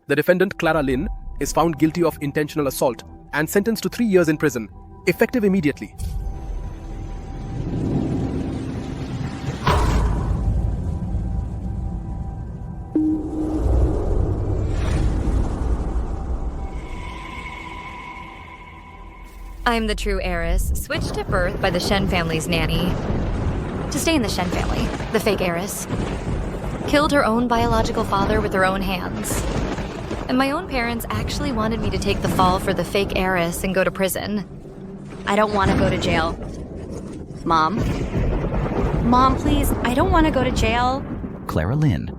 The defendant, Clara Lin, is found guilty of intentional assault and sentenced to 3 years in prison, effective immediately. I'm the true heiress, switched at birth by the Shen family's nanny. To stay in the Shen family, the fake heiress killed her own biological father with her own hands. And my own parents actually wanted me to take the fall for the fake heiress and go to prison. I don't want to go to jail. Mom? Mom, please, I don't want to go to jail. Clara Lin,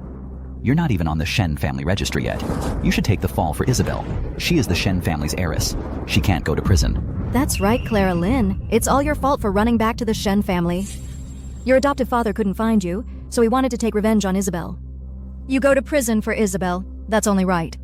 you're not even on the Shen family registry yet. You should take the fall for Isabel. She is the Shen family's heiress. She can't go to prison. That's right, Clara Lin. It's all your fault for running back to the Shen family. Your adoptive father couldn't find you, so he wanted to take revenge on Isabel. You go to prison for Isabel. That's only right.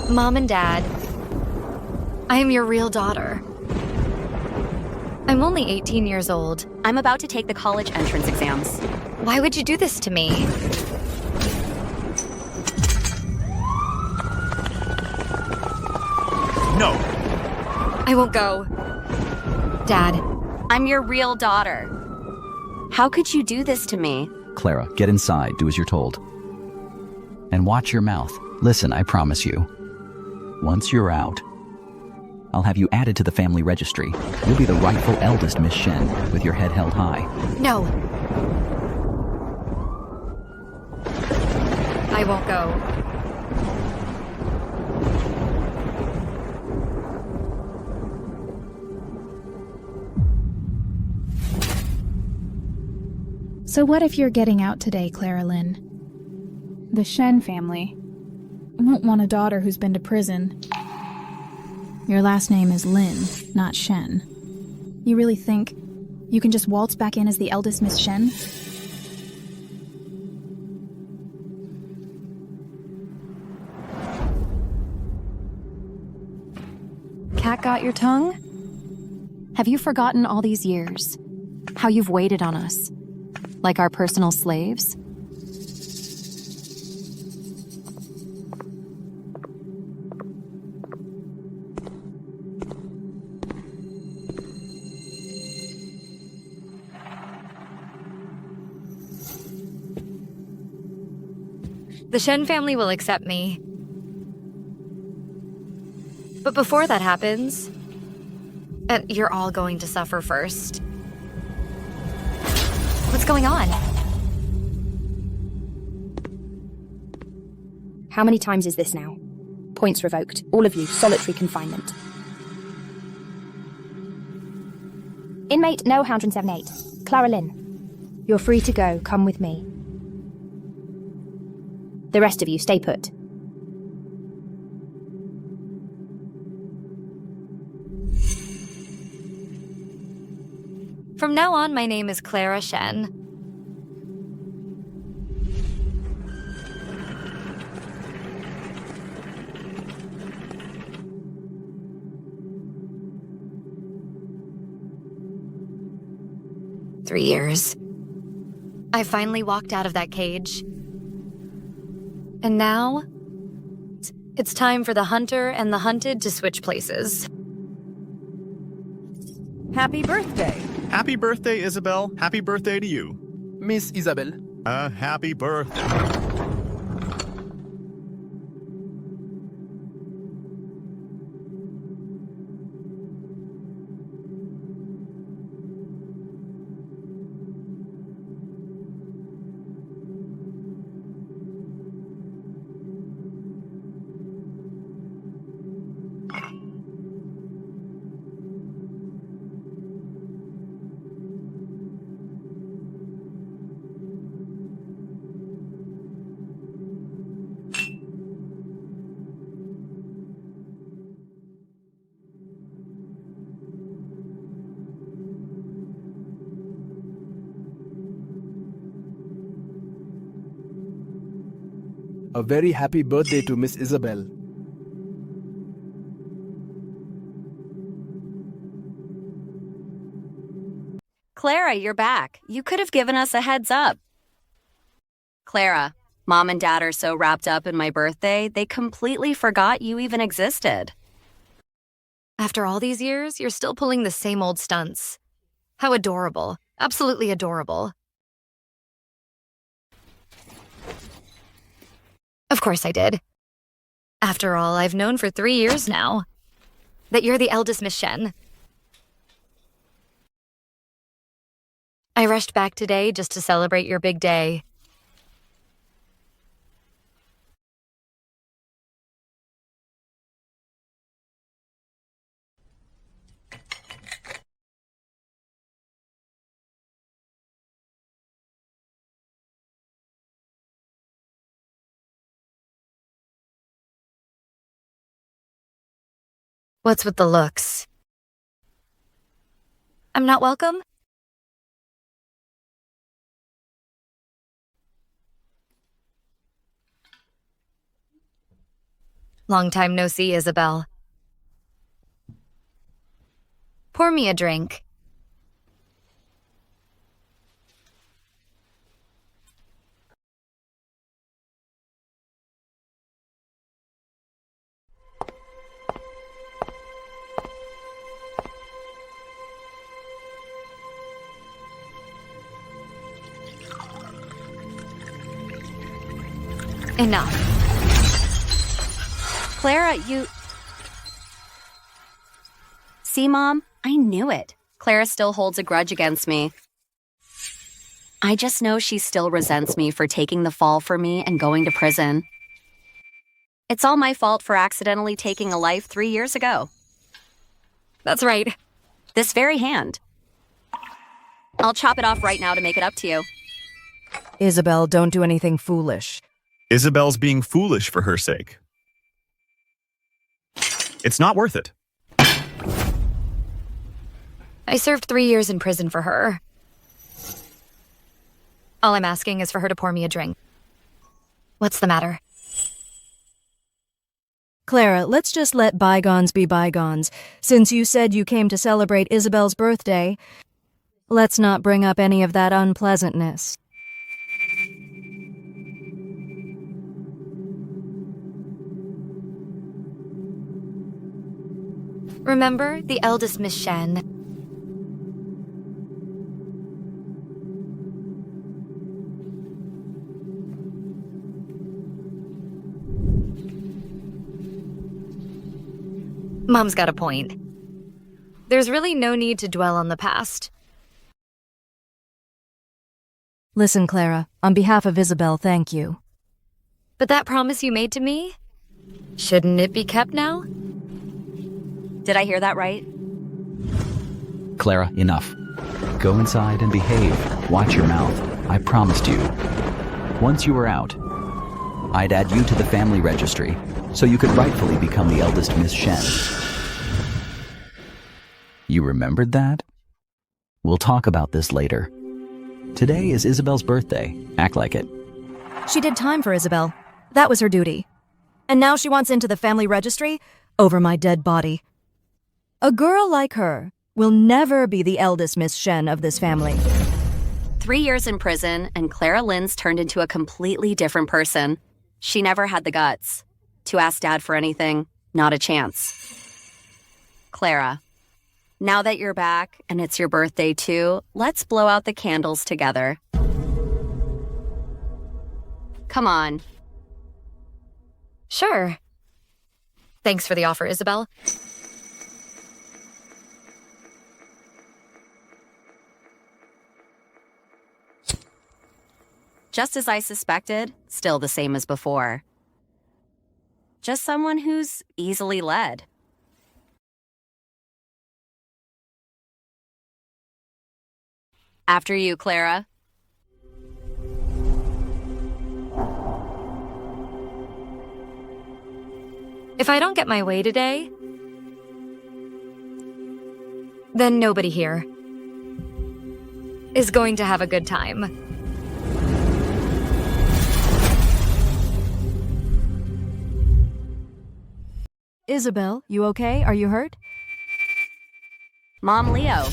Mom and Dad, I am your real daughter. I'm only 18 years old. I'm about to take the college entrance exams. Why would you do this to me? No. I won't go. Dad. I'm your real daughter. How could you do this to me? Clara, get inside. Do as you're told. And watch your mouth. Listen, I promise you. Once you're out, I'll have you added to the family registry. You'll be the rightful eldest Miss Shen, with your head held high. No. I won't go. So what if you're getting out today, Clara Lin? The Shen family won't want a daughter who's been to prison. Your last name is Lin, not Shen. You really think you can just waltz back in as the eldest Miss Shen? Cat got your tongue? Have you forgotten all these years? How you've waited on us? Like our personal slaves? The Shen family will accept me. But before that happens, you're all going to suffer first. What's going on? How many times is this now? Points revoked. All of you, solitary confinement. Inmate No 178. Clara Lin. You're free to go. Come with me. The rest of you, stay put. From now on, my name is Clara Shen. Three years. I finally walked out of that cage. And now, it's time for the hunter and the hunted to switch places. Happy birthday. Happy birthday, Isabel. Happy birthday to you. Miss Isabel. Happy birthday. A very happy birthday to Miss Isabel. Clara, you're back. You could have given us a heads up. Clara, Mom and Dad are so wrapped up in my birthday, they completely forgot you even existed. After all these years, you're still pulling the same old stunts. How adorable. Absolutely adorable. Of course I did. After all, I've known for 3 years now that you're the eldest Miss Shen. I rushed back today just to celebrate your big day. What's with the looks? I'm not welcome? Long time no see, Isabel. Pour me a drink. Enough. Clara, you... See, Mom? I knew it. Clara still holds a grudge against me. I just know she still resents me for taking the fall for me and going to prison. It's all my fault for accidentally taking a life 3 years ago. That's right. This very hand. I'll chop it off right now to make it up to you. Isabel, don't do anything foolish. Isabel's being foolish for her sake. It's not worth it. I served 3 years in prison for her. All I'm asking is for her to pour me a drink. What's the matter? Clara, let's just let bygones be bygones. Since you said you came to celebrate Isabel's birthday, let's not bring up any of that unpleasantness. Remember, the eldest Miss Shen. Mom's got a point. There's really no need to dwell on the past. Listen, Clara, on behalf of Isabel, thank you. But that promise you made to me? Shouldn't it be kept now? Did I hear that right? Clara, enough. Go inside and behave. Watch your mouth. I promised you. Once you were out, I'd add you to the family registry, so you could rightfully become the eldest Miss Shen. You remembered that? We'll talk about this later. Today is Isabel's birthday. Act like it. She did time for Isabel. That was her duty. And now she wants into the family registry over my dead body. A girl like her will never be the eldest Miss Shen of this family. 3 years in prison, and Clara Lynn's turned into a completely different person. She never had the guts to ask Dad for anything. Not a chance. Clara, now that you're back, and it's your birthday too, let's blow out the candles together. Come on. Sure. Thanks for the offer, Isabel. Just as I suspected, still the same as before. Just someone who's easily led. After you, Clara. If I don't get my way today, then nobody here is going to have a good time. Isabel, you okay? Are you hurt? Mom, Leo.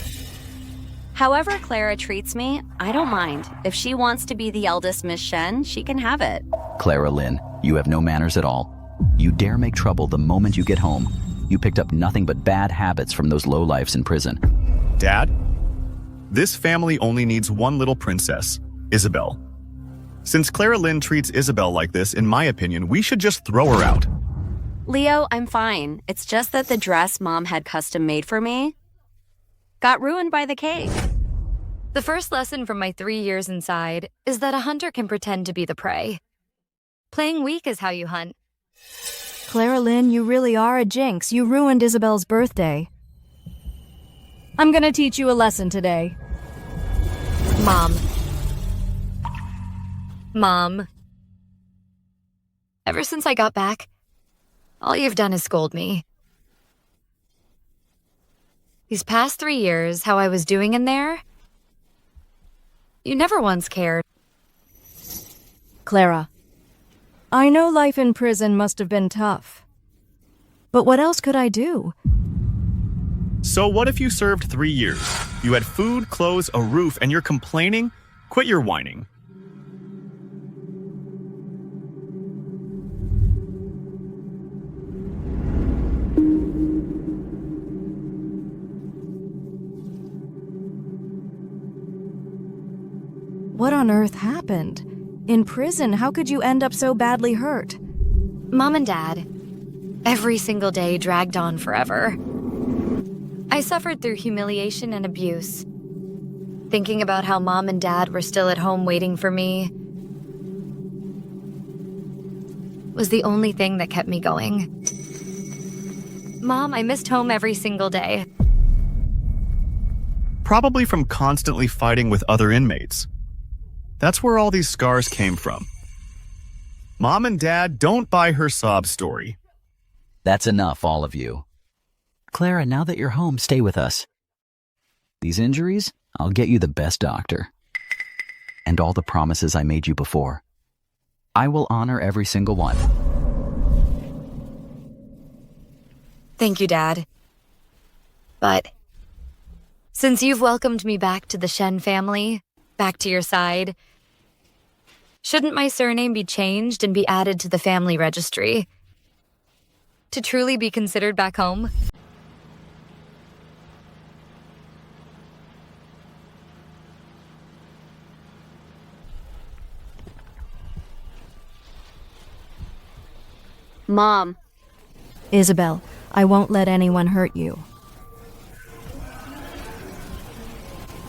However Clara treats me, I don't mind. If she wants to be the eldest Miss Shen, she can have it. Clara Lynn, you have no manners at all. You dare make trouble the moment you get home. You picked up nothing but bad habits from those lowlifes in prison. Dad, this family only needs one little princess, Isabel. Since Clara Lynn treats Isabel like this, in my opinion, we should just throw her out. Leo, I'm fine. It's just that the dress Mom had custom made for me got ruined by the cake. The first lesson from my 3 years inside is that a hunter can pretend to be the prey. Playing weak is how you hunt. Clara Lynn, you really are a jinx. You ruined Isabel's birthday. I'm gonna teach you a lesson today. Mom. Ever since I got back, all you've done is scold me. These past 3 years, how I was doing in there, you never once cared. Clara, I know life in prison must have been tough. But what else could I do? So what if you served 3 years? You had food, clothes, a roof, and you're complaining? Quit your whining. What on earth happened? In prison, how could you end up so badly hurt? Mom and Dad, every single day dragged on forever. I suffered through humiliation and abuse. Thinking about how Mom and Dad were still at home waiting for me was the only thing that kept me going. Mom, I missed home every single day. Probably from constantly fighting with other inmates. That's where all these scars came from. Mom and Dad, don't buy her sob story. That's enough, all of you. Clara, now that you're home, stay with us. These injuries, I'll get you the best doctor. And all the promises I made you before. I will honor every single one. Thank you, Dad. But since you've welcomed me back to the Shen family, back to your side, shouldn't my surname be changed and be added to the family registry? To truly be considered back home? Mom. Isabel, I won't let anyone hurt you.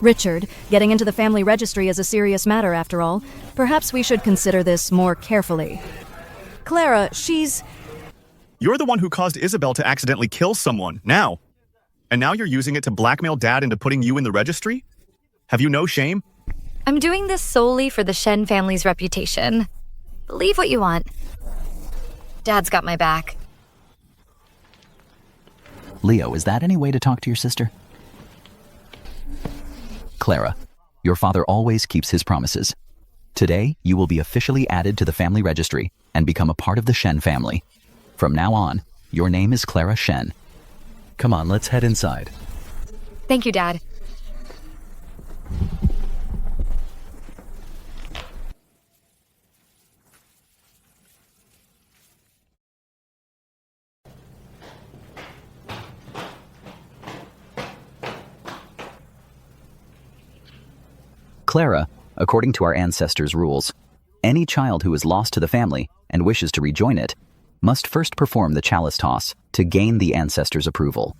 Richard, getting into the family registry is a serious matter after all. Perhaps we should consider this more carefully. Clara, she's... You're the one who caused Isabel to accidentally kill someone, now. And now you're using it to blackmail Dad into putting you in the registry? Have you no shame? I'm doing this solely for the Shen family's reputation. Believe what you want. Dad's got my back. Leo, is that any way to talk to your sister? Clara, your father always keeps his promises. Today, you will be officially added to the family registry and become a part of the Shen family. From now on, your name is Clara Shen. Come on, let's head inside. Thank you, Dad. Clara, according to our ancestors' rules, any child who is lost to the family and wishes to rejoin it must first perform the chalice toss to gain the ancestors' approval.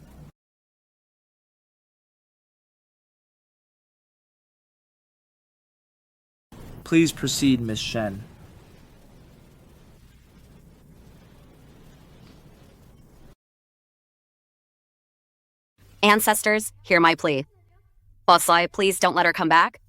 Please proceed, Miss Shen. Ancestors, hear my plea. Boslai, please don't let her come back.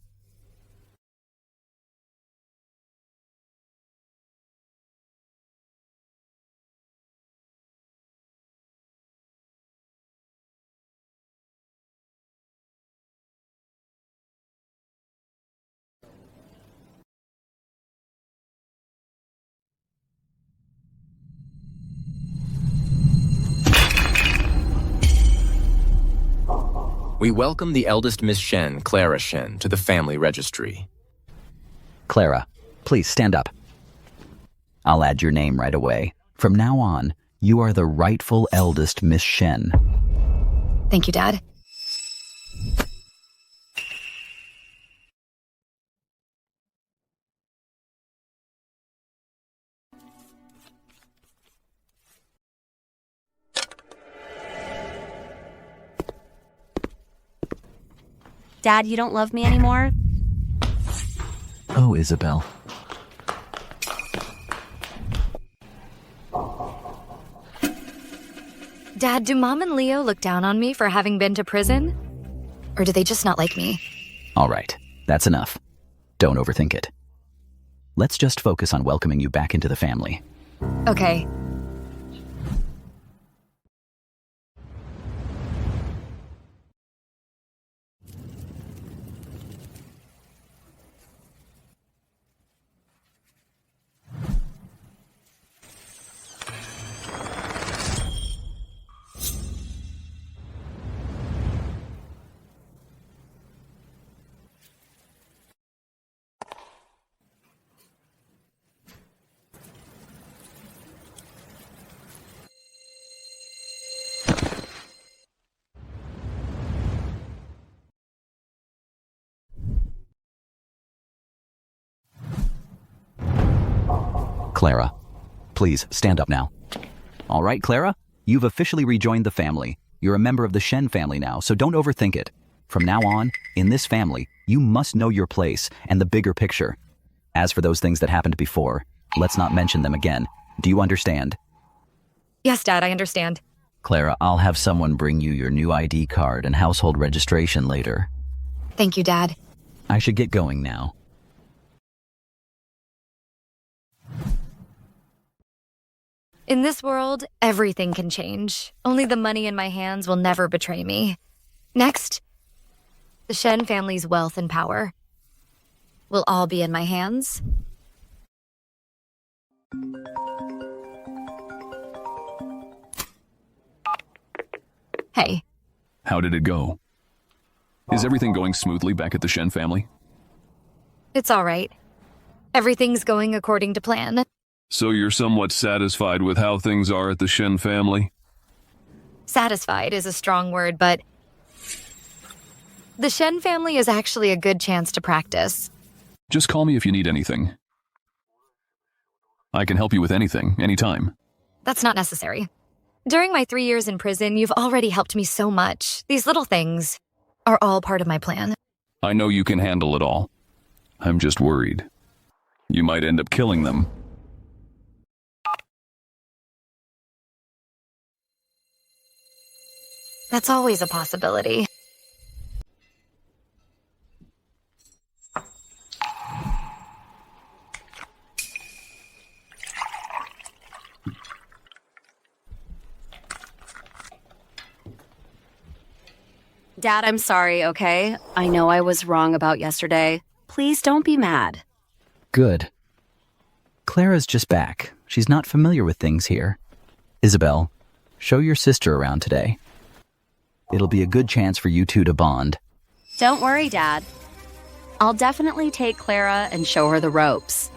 We welcome the eldest Miss Shen, Clara Shen, to the family registry. Clara, please stand up. I'll add your name right away. From now on, you are the rightful eldest Miss Shen. Thank you, Dad. Dad, you don't love me anymore? Oh, Isabel. Dad, do Mom and Leo look down on me for having been to prison? Or do they just not like me? All right, that's enough. Don't overthink it. Let's just focus on welcoming you back into the family. Okay. Clara, please stand up now. All right, Clara, you've officially rejoined the family. You're a member of the Shen family now, so don't overthink it. From now on, in this family, you must know your place and the bigger picture. As for those things that happened before, let's not mention them again. Do you understand? Yes, Dad, I understand. Clara, I'll have someone bring you your new ID card and household registration later. Thank you, Dad. I should get going now. In this world, everything can change. Only the money in my hands will never betray me. Next, the Shen family's wealth and power will all be in my hands. Hey. How did it go? Is everything going smoothly back at the Shen family? It's all right. Everything's going according to plan. So you're somewhat satisfied with how things are at the Shen family? Satisfied is a strong word, but the Shen family is actually a good chance to practice. Just call me if you need anything. I can help you with anything, anytime. That's not necessary. During my 3 years in prison, you've already helped me so much. These little things are all part of my plan. I know you can handle it all. I'm just worried. You might end up killing them. That's always a possibility. Dad, I'm sorry, okay? I know I was wrong about yesterday. Please don't be mad. Good. Clara's just back. She's not familiar with things here. Isabel, show your sister around today. It'll be a good chance for you two to bond. Don't worry, Dad. I'll definitely take Clara and show her the ropes.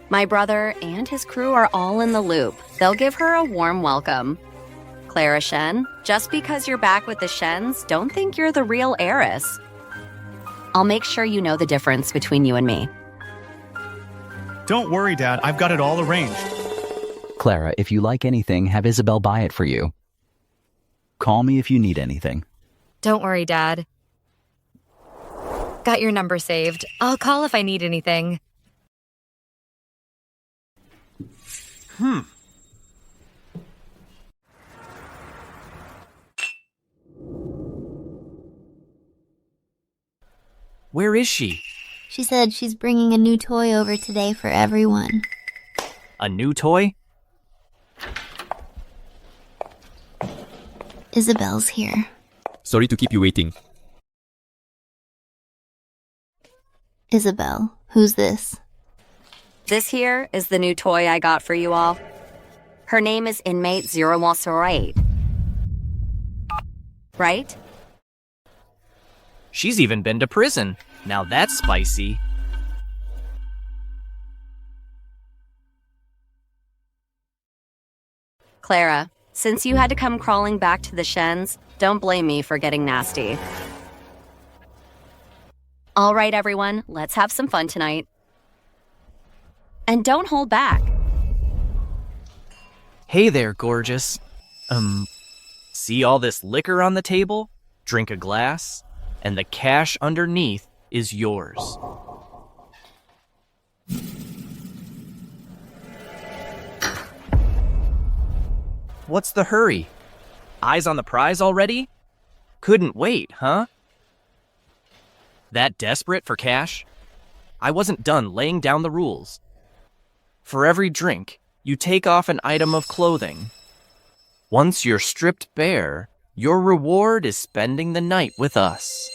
My brother and his crew are all in the loop. They'll give her a warm welcome. Clara Shen, just because you're back with the Shens, don't think you're the real heiress. I'll make sure you know the difference between you and me. Don't worry, Dad. I've got it all arranged. Clara, if you like anything, have Isabel buy it for you. Call me if you need anything. Don't worry, Dad. Got your number saved. I'll call if I need anything. Where is she? She said she's bringing a new toy over today for everyone. A new toy? Isabel's here. Sorry to keep you waiting. Isabel, who's this? This here is the new toy I got for you all. Her name is Inmate 0108. Right? She's even been to prison. Now that's spicy. Clara, since you had to come crawling back to the Shens, don't blame me for getting nasty. All right, everyone, let's have some fun tonight. And don't hold back. Hey there, gorgeous. See all this liquor on the table? Drink a glass, and the cash underneath is yours. What's the hurry? Eyes on the prize already? Couldn't wait, huh? That desperate for cash? I wasn't done laying down the rules. For every drink, you take off an item of clothing. Once you're stripped bare, your reward is spending the night with us.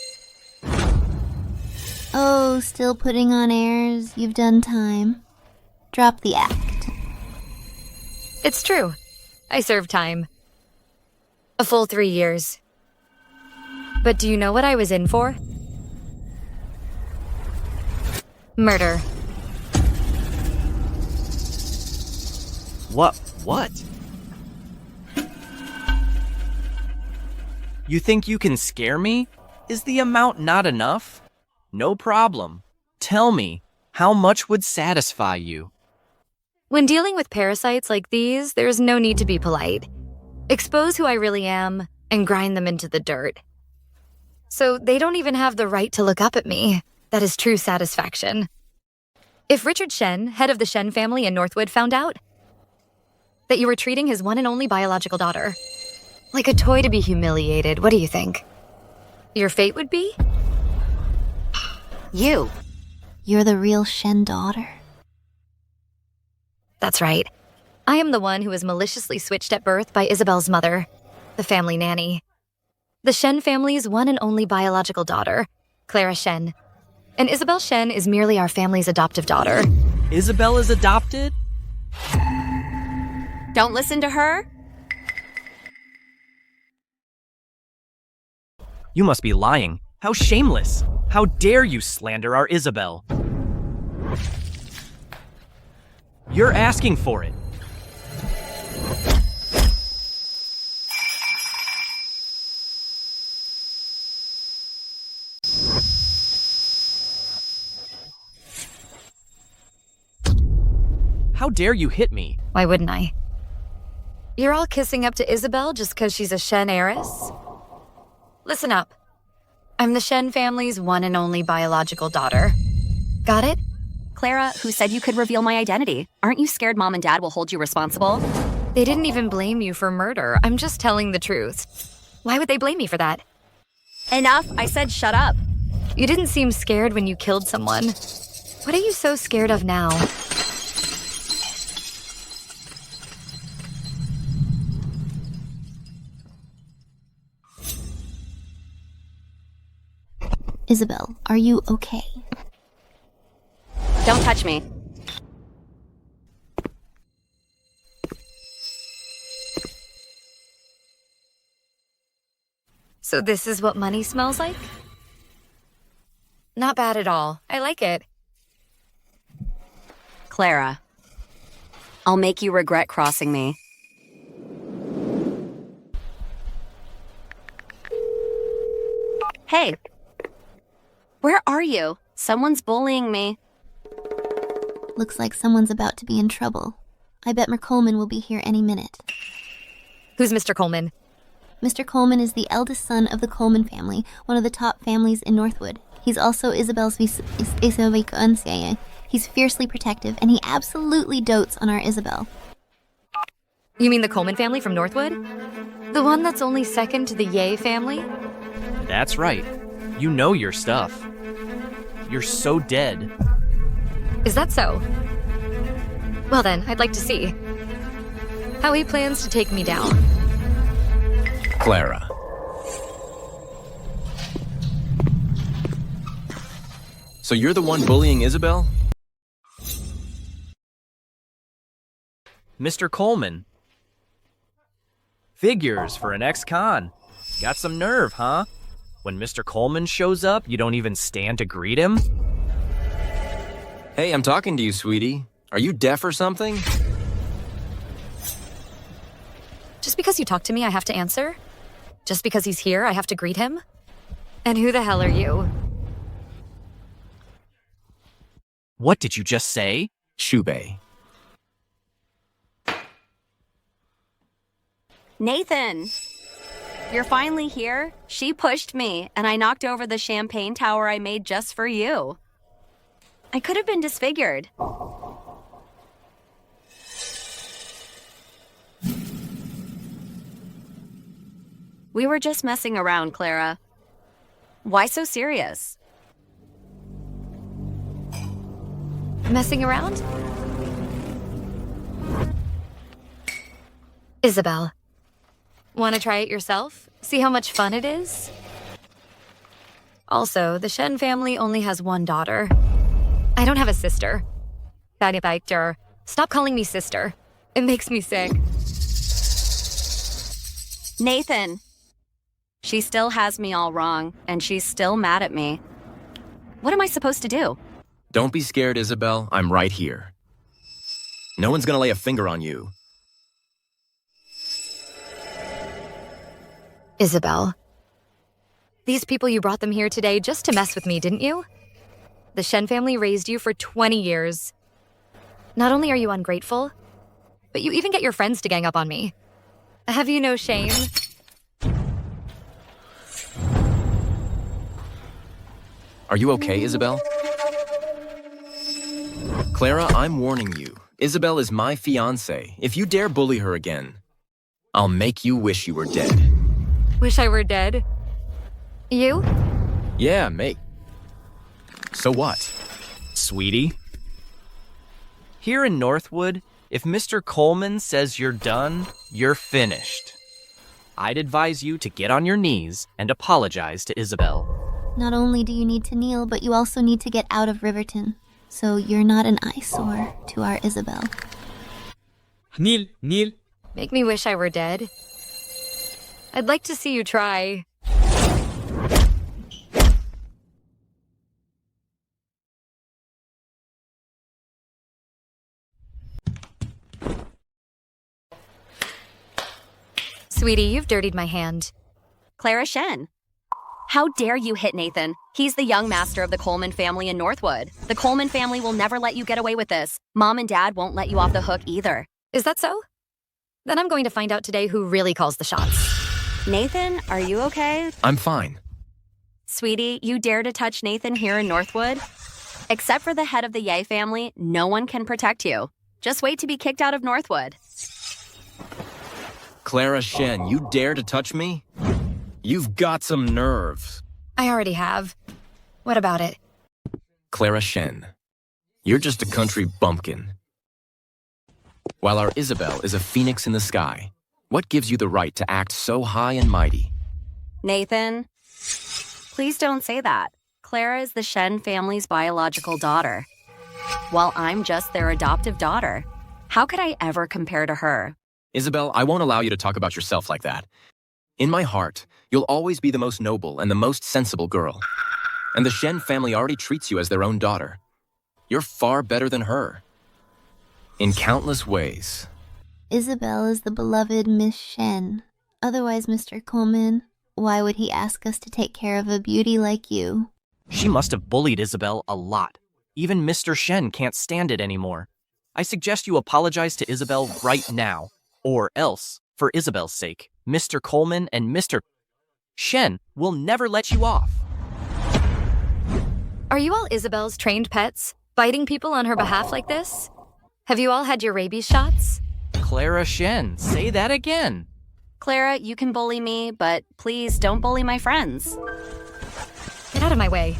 Oh, still putting on airs? You've done time. Drop the act. It's true. I served time. A full 3 years. But do you know what I was in for? Murder. What? You think you can scare me? Is the amount not enough? No problem. Tell me, how much would satisfy you? When dealing with parasites like these, there's no need to be polite. Expose who I really am and grind them into the dirt. So they don't even have the right to look up at me. That is true satisfaction. If Richard Shen, head of the Shen family in Northwood, found out that you were treating his one and only biological daughter like a toy to be humiliated, what do you think? Your fate would be? You're the real Shen daughter? That's right. I am the one who was maliciously switched at birth by Isabel's mother, the family nanny. The Shen family's one and only biological daughter, Clara Shen. And Isabel Shen is merely our family's adoptive daughter. Isabel is adopted? Don't listen to her. You must be lying. How shameless! How dare you slander our Isabel? You're asking for it. How dare you hit me? Why wouldn't I? You're all kissing up to Isabel just because she's a Shen heiress? Listen up. I'm the Shen family's one and only biological daughter. Got it? Clara, who said you could reveal my identity? Aren't you scared Mom and Dad will hold you responsible? They didn't even blame you for murder. I'm just telling the truth. Why would they blame me for that? Enough, I said shut up. You didn't seem scared when you killed someone. What are you so scared of now? Isabel, are you okay? Don't touch me. So this is what money smells like? Not bad at all. I like it. Clara, I'll make you regret crossing me. Hey. Where are you? Someone's bullying me. Looks like someone's about to be in trouble. I bet Mr. Coleman will be here any minute. Who's Mr. Coleman? Mr. Coleman is the eldest son of the Coleman family, one of the top families in Northwood. He's also Isabel's fiancé. He's fiercely protective, and he absolutely dotes on our Isabel. You mean the Coleman family from Northwood? The one that's only second to the Ye family? That's right. You know your stuff. You're so dead. Is that so? Well then, I'd like to see how he plans to take me down. Clara. So you're the one bullying Isabel? Mr. Coleman. Figures for an ex-con. Got some nerve, huh? When Mr. Coleman shows up, you don't even stand to greet him? Hey, I'm talking to you, sweetie. Are you deaf or something? Just because you talk to me, I have to answer? Just because he's here, I have to greet him? And who the hell are you? What did you just say? Jingbei. Nathan! You're finally here? She pushed me, and I knocked over the champagne tower I made just for you. I could have been disfigured. We were just messing around, Clara. Why so serious? Messing around? Isabel. Want to try it yourself? See how much fun it is? Also, the Shen family only has one daughter. I don't have a sister. Stop calling me sister. It makes me sick. Nathan! She still has me all wrong, and she's still mad at me. What am I supposed to do? Don't be scared, Isabel. I'm right here. No one's gonna lay a finger on you. Isabel. These people, you brought them here today just to mess with me, didn't you? The Shen family raised you for 20 years. Not only are you ungrateful, but you even get your friends to gang up on me. Have you no shame? Are you okay, Isabel? Clara, I'm warning you. Isabel is my fiancée. If you dare bully her again, I'll make you wish you were dead. Wish I were dead. You? Yeah, mate. So what? Sweetie? Here in Northwood, if Mr. Coleman says you're done, you're finished. I'd advise you to get on your knees and apologize to Isabel. Not only do you need to kneel, but you also need to get out of Riverton. So you're not an eyesore to our Isabel. Kneel, kneel. Make me wish I were dead. I'd like to see you try. Sweetie, you've dirtied my hand. Clara Shen. How dare you hit Nathan? He's the young master of the Coleman family in Northwood. The Coleman family will never let you get away with this. Mom and Dad won't let you off the hook either. Is that so? Then I'm going to find out today who really calls the shots. Nathan, are you okay? I'm fine. Sweetie, you dare to touch Nathan here in Northwood? Except for the head of the Ye family, no one can protect you. Just wait to be kicked out of Northwood. Clara Shen, you dare to touch me? You've got some nerve. I already have. What about it? Clara Shen, you're just a country bumpkin. While our Isabel is a phoenix in the sky, what gives you the right to act so high and mighty? Nathan, please don't say that. Clara is the Shen family's biological daughter, while I'm just their adoptive daughter. How could I ever compare to her? Isabel, I won't allow you to talk about yourself like that. In my heart, you'll always be the most noble and the most sensible girl. And the Shen family already treats you as their own daughter. You're far better than her. In countless ways. Isabel is the beloved Miss Shen. Otherwise, Mr. Coleman, why would he ask us to take care of a beauty like you? She must have bullied Isabel a lot. Even Mr. Shen can't stand it anymore. I suggest you apologize to Isabel right now. Or else, for Isabel's sake, Mr. Coleman and Mr. Shen will never let you off. Are you all Isabel's trained pets, biting people on her behalf like this? Have you all had your rabies shots? Clara Shen, say that again. Clara, you can bully me, but please don't bully my friends. Get out of my way.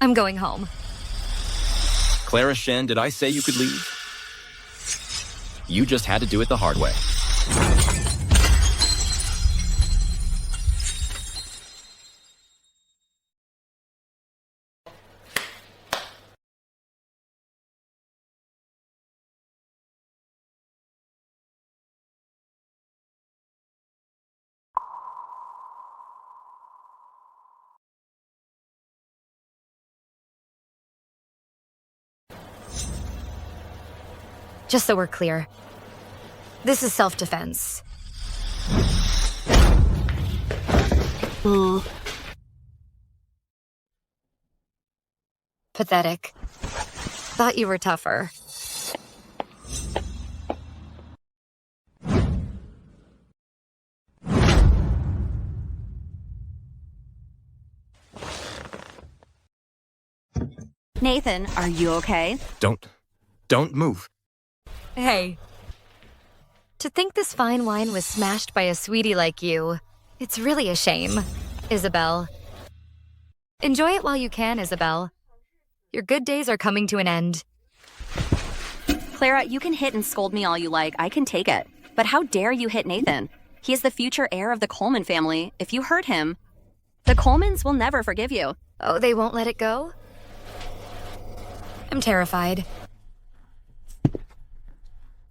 I'm going home. Clara Shen, did I say you could leave? You just had to do it the hard way. Just so we're clear. This is self-defense. Pathetic. Thought you were tougher. Nathan, are you okay? Don't move. Hey. To think this fine wine was smashed by a sweetie like you, it's really a shame, Isabel. Enjoy it while you can, Isabel. Your good days are coming to an end. Clara, you can hit and scold me all you like. I can take it. But how dare you hit Nathan? He is the future heir of the Coleman family. If you hurt him, the Colemans will never forgive you. Oh, they won't let it go? I'm terrified.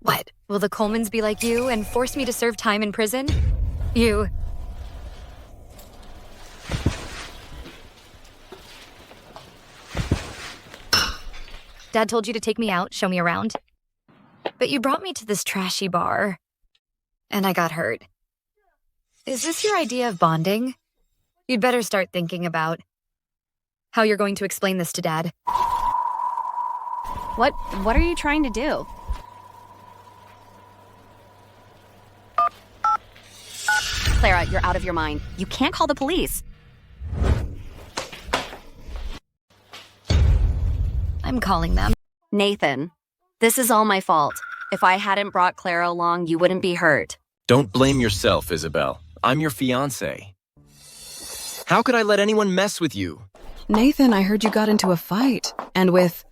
What? Will the Colemans be like you and force me to serve time in prison? You... Dad told you to take me out, show me around. But you brought me to this trashy bar. And I got hurt. Is this your idea of bonding? You'd better start thinking about how you're going to explain this to Dad. What are you trying to do? Clara, you're out of your mind. You can't call the police. I'm calling them. Nathan, this is all my fault. If I hadn't brought Clara along, you wouldn't be hurt. Don't blame yourself, Isabel. I'm your fiancé. How could I let anyone mess with you? Nathan, I heard you got into a fight. And with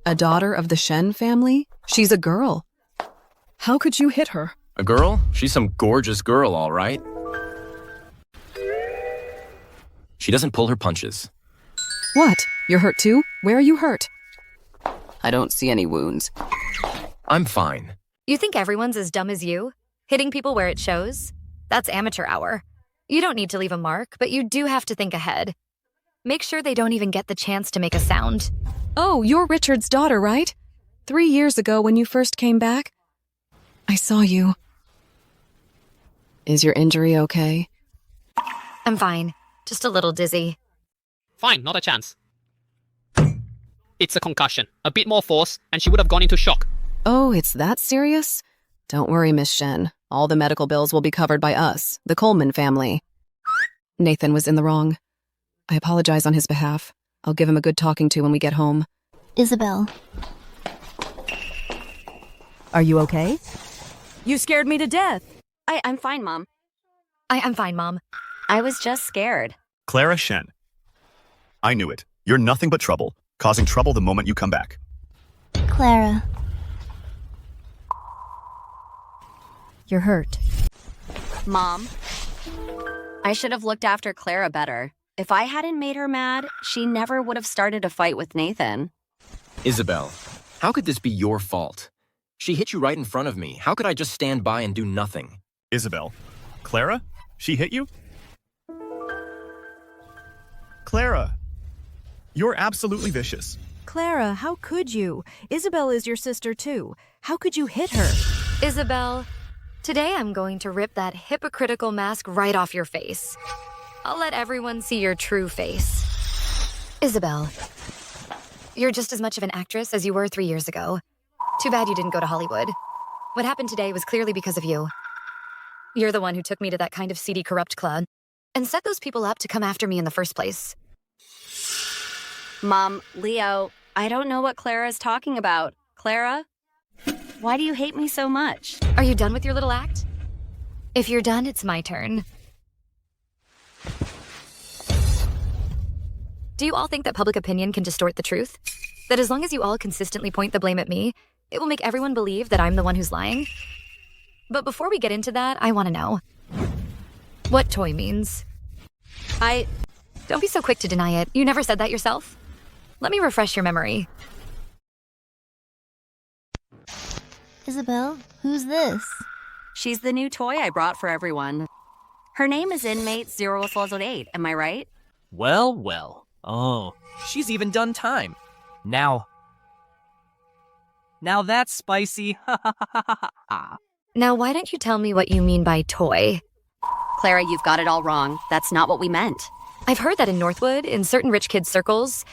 a daughter of the Shen family? She's a girl. How could you hit her? A girl? She's some gorgeous girl, all right. She doesn't pull her punches. What? You're hurt too? Where are you hurt? I don't see any wounds. I'm fine. You think everyone's as dumb as you? Hitting people where it shows? That's amateur hour. You don't need to leave a mark, but you do have to think ahead. Make sure they don't even get the chance to make a sound. Oh, you're Richard's daughter, right? 3 years ago when you first came back? I saw you. Is your injury okay? I'm fine. Just a little dizzy. Fine, not a chance. It's a concussion. A bit more force, and she would have gone into shock. Oh, it's that serious? Don't worry, Miss Shen. All the medical bills will be covered by us, the Coleman family. Nathan was in the wrong. I apologize on his behalf. I'll give him a good talking to when we get home. Isabel. Are you okay? You scared me to death. I'm fine, Mom. I'm fine, Mom. I was just scared. Clara Shen. I knew it. You're nothing but trouble, causing trouble the moment you come back. Clara. You're hurt. Mom, I should have looked after Clara better. If I hadn't made her mad, she never would have started a fight with Nathan. Isabel, how could this be your fault? She hit you right in front of me. How could I just stand by and do nothing? Isabel. Clara? She hit you? Clara. You're absolutely vicious. Clara, how could you? Isabel is your sister too. How could you hit her? Isabel, today I'm going to rip that hypocritical mask right off your face. I'll let everyone see your true face. Isabel, you're just as much of an actress as you were 3 years ago. Too bad you didn't go to Hollywood. What happened today was clearly because of you. You're the one who took me to that kind of seedy, corrupt club and set those people up to come after me in the first place. Mom, Leo, I don't know what Clara is talking about. Clara? Why do you hate me so much? Are you done with your little act? If you're done, it's my turn. Do you all think that public opinion can distort the truth? That as long as you all consistently point the blame at me, it will make everyone believe that I'm the one who's lying? But before we get into that, I want to know what toy means. Don't be so quick to deny it. You never said that yourself. Let me refresh your memory. Isabel, who's this? She's the new toy I brought for everyone. Her name is Inmate 008, am I right? Well, well. Oh, she's even done time. Now Now that's spicy. Now, why don't you tell me what you mean by toy? Clara, you've got it all wrong. That's not what we meant. I've heard that in Northwood, in certain rich kids' circles,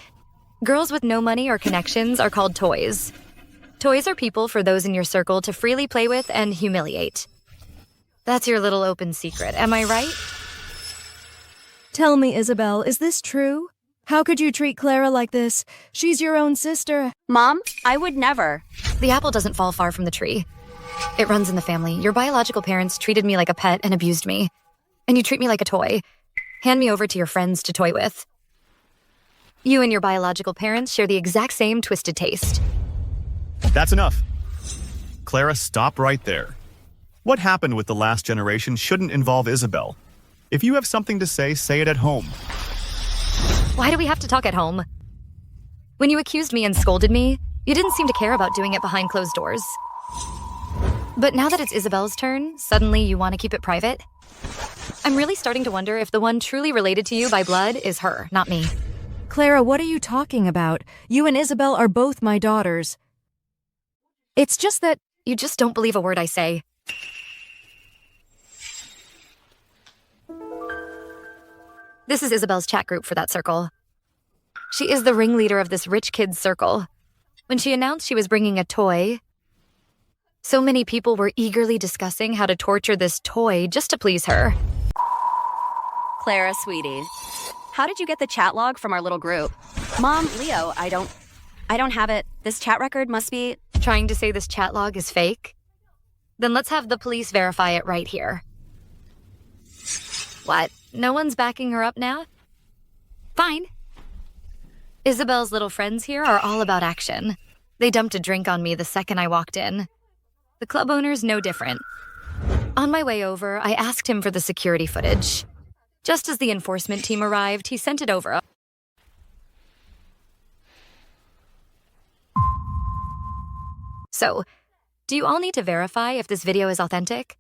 girls with no money or connections are called toys. Toys are people for those in your circle to freely play with and humiliate. That's your little open secret, am I right? Tell me, Isabel, is this true? How could you treat Clara like this? She's your own sister. Mom, I would never. The apple doesn't fall far from the tree. It runs in the family. Your biological parents treated me like a pet and abused me. And you treat me like a toy. Hand me over to your friends to toy with. You and your biological parents share the exact same twisted taste. That's enough. Clara, stop right there. What happened with the last generation shouldn't involve Isabel. If you have something to say it at home. Why do we have to talk at home? When you accused me and scolded me, you didn't seem to care about doing it behind closed doors. But now that it's Isabel's turn, suddenly you want to keep it private? I'm really starting to wonder if the one truly related to you by blood is her, not me. Clara, what are you talking about? You and Isabel are both my daughters. It's just that you just don't believe a word I say. This is Isabel's chat group for that circle. She is the ringleader of this rich kid's circle. When she announced she was bringing a toy, so many people were eagerly discussing how to torture this toy just to please her. Clara, sweetie, how did you get the chat log from our little group? Mom, Leo, I don't have it. This chat record must be... Trying to say this chat log is fake? Then let's have the police verify it right here. What? No one's backing her up now? Fine. Isabel's little friends here are all about action. They dumped a drink on me the second I walked in. The club owner's no different. On my way over, I asked him for the security footage. Just as the enforcement team arrived, he sent it over. So, do you all need to verify if this video is authentic?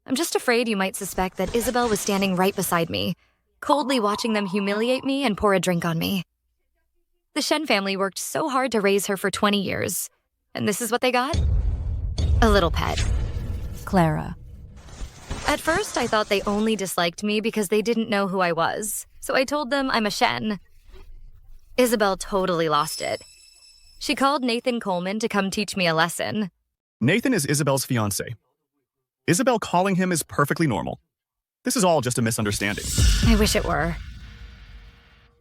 I'm just afraid you might suspect that Isabel was standing right beside me, coldly watching them humiliate me and pour a drink on me. The Shen family worked so hard to raise her for 20 years, and this is what they got? A little pet. Clara. At first, I thought they only disliked me because they didn't know who I was, so I told them I'm a Shen. Isabel totally lost it. She called Nathan Coleman to come teach me a lesson. Nathan is Isabel's fiancé. Isabel calling him is perfectly normal. This is all just a misunderstanding. I wish it were.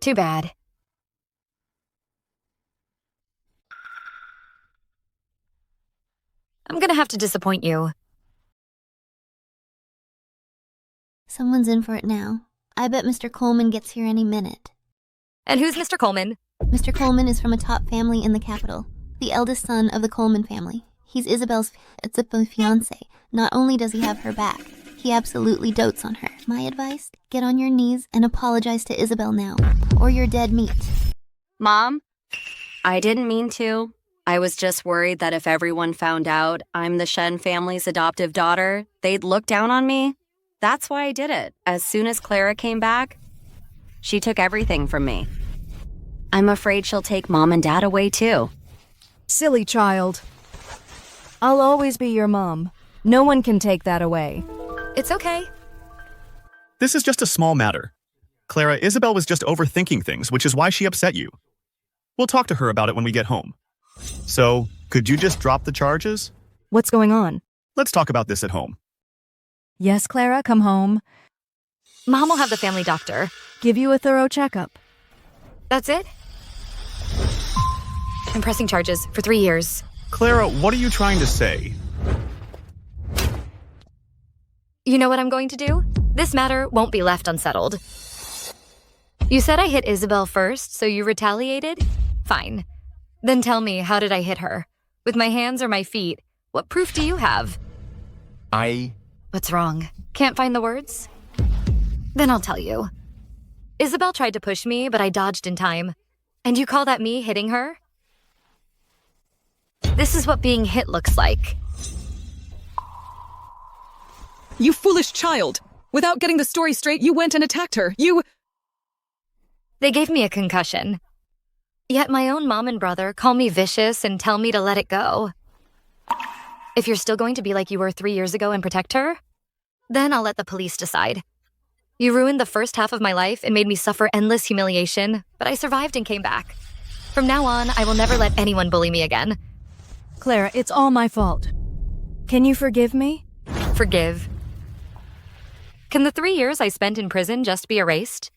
Too bad. I'm gonna have to disappoint you. Someone's in for it now. I bet Mr. Coleman gets here any minute. And who's Mr. Coleman? Mr. Coleman is from a top family in the capital, the eldest son of the Coleman family. He's Isabel's fiancé. Not only does he have her back, he absolutely dotes on her. My advice, get on your knees and apologize to Isabel now, or you're dead meat. Mom, I didn't mean to. I was just worried that if everyone found out I'm the Shen family's adoptive daughter, they'd look down on me. That's why I did it. As soon as Clara came back, she took everything from me. I'm afraid she'll take Mom and Dad away too. Silly child. I'll always be your mom. No one can take that away. It's okay. This is just a small matter. Clara, Isabel was just overthinking things, which is why she upset you. We'll talk to her about it when we get home. So, could you just drop the charges? What's going on? Let's talk about this at home. Yes, Clara, come home. Mom will have the family doctor. Give you a thorough checkup. That's it? I'm pressing charges for 3 years. Clara, what are you trying to say? You know what I'm going to do? This matter won't be left unsettled. You said I hit Isabel first, so you retaliated? Fine. Then tell me, how did I hit her? With my hands or my feet? What proof do you have? What's wrong? Can't find the words? Then I'll tell you. Isabel tried to push me, but I dodged in time. And you call that me hitting her? This is what being hit looks like. You foolish child! Without getting the story straight, you went and attacked her. They gave me a concussion. Yet my own mom and brother call me vicious and tell me to let it go. If you're still going to be like you were 3 years ago and protect her, then I'll let the police decide. You ruined the first half of my life and made me suffer endless humiliation, but I survived and came back. From now on, I will never let anyone bully me again. Clara, it's all my fault. Can you forgive me? Forgive. Can the 3 years I spent in prison just be erased?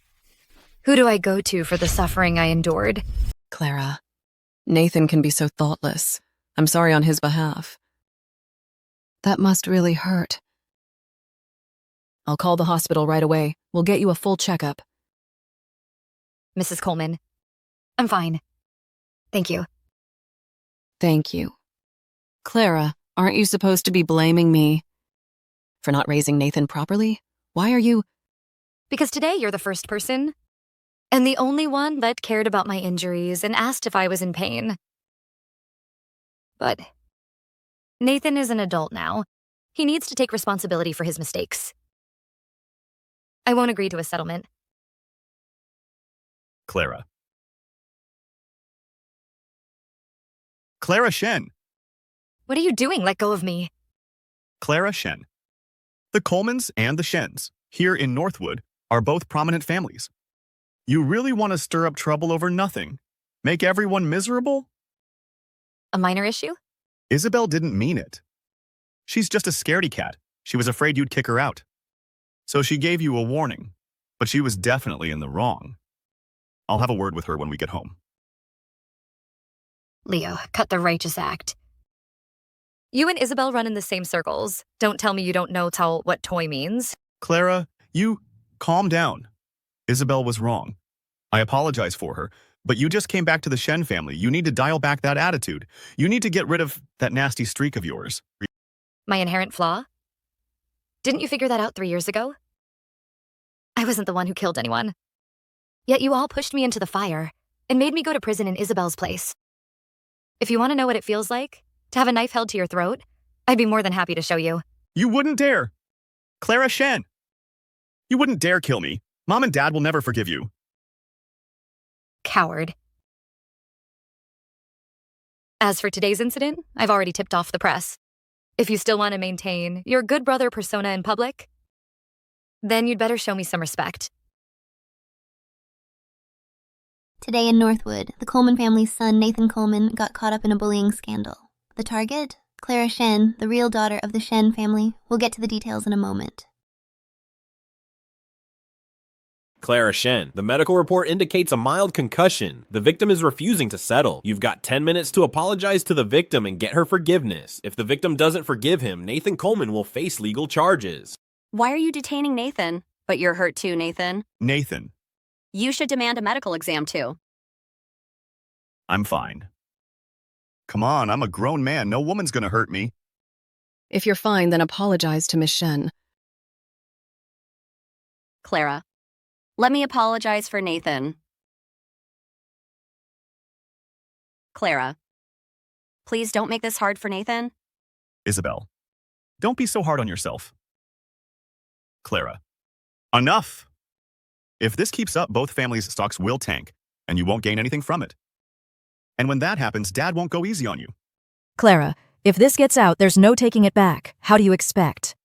Who do I go to for the suffering I endured? Clara, Nathan can be so thoughtless. I'm sorry on his behalf. That must really hurt. I'll call the hospital right away. We'll get you a full checkup. Mrs. Coleman, I'm fine. Thank you. Thank you. Clara, aren't you supposed to be blaming me for not raising Nathan properly? Why are you... Because today you're the first person, and the only one that cared about my injuries and asked if I was in pain. But Nathan is an adult now. He needs to take responsibility for his mistakes. I won't agree to a settlement. Clara. Clara Shen. What are you doing? Let go of me. Clara Shen. The Colemans and the Shens, here in Northwood, are both prominent families. You really want to stir up trouble over nothing? Make everyone miserable? A minor issue? Isabel didn't mean it. She's just a scaredy cat. She was afraid you'd kick her out. So she gave you a warning, but she was definitely in the wrong. I'll have a word with her when we get home. Leo, cut the righteous act. You and Isabel run in the same circles. Don't tell me you don't know what toy means. Clara, you calm down. Isabel was wrong. I apologize for her, but you just came back to the Shen family. You need to dial back that attitude. You need to get rid of that nasty streak of yours. My inherent flaw? Didn't you figure that out 3 years ago? I wasn't the one who killed anyone. Yet you all pushed me into the fire and made me go to prison in Isabel's place. If you want to know what it feels like to have a knife held to your throat, I'd be more than happy to show you. You wouldn't dare. Clara Shen. You wouldn't dare kill me. Mom and Dad will never forgive you. Coward. As for today's incident, I've already tipped off the press. If you still want to maintain your good brother persona in public, then you'd better show me some respect. Today in Northwood, the Coleman family's son, Nathan Coleman, got caught up in a bullying scandal. The target? Clara Shen, the real daughter of the Shen family. We'll get to the details in a moment. Clara Shen, the medical report indicates a mild concussion. The victim is refusing to settle. You've got 10 minutes to apologize to the victim and get her forgiveness. If the victim doesn't forgive him, Nathan Coleman will face legal charges. Why are you detaining Nathan? But you're hurt too, Nathan. Nathan. You should demand a medical exam too. I'm fine. Come on, I'm a grown man. No woman's gonna hurt me. If you're fine, then apologize to Miss Shen. Clara, let me apologize for Nathan. Clara, please don't make this hard for Nathan. Isabel, don't be so hard on yourself. Clara, enough! If this keeps up, both families' stocks will tank, and you won't gain anything from it. And when that happens, Dad won't go easy on you. Clara, if this gets out, there's no taking it back. How do you expect?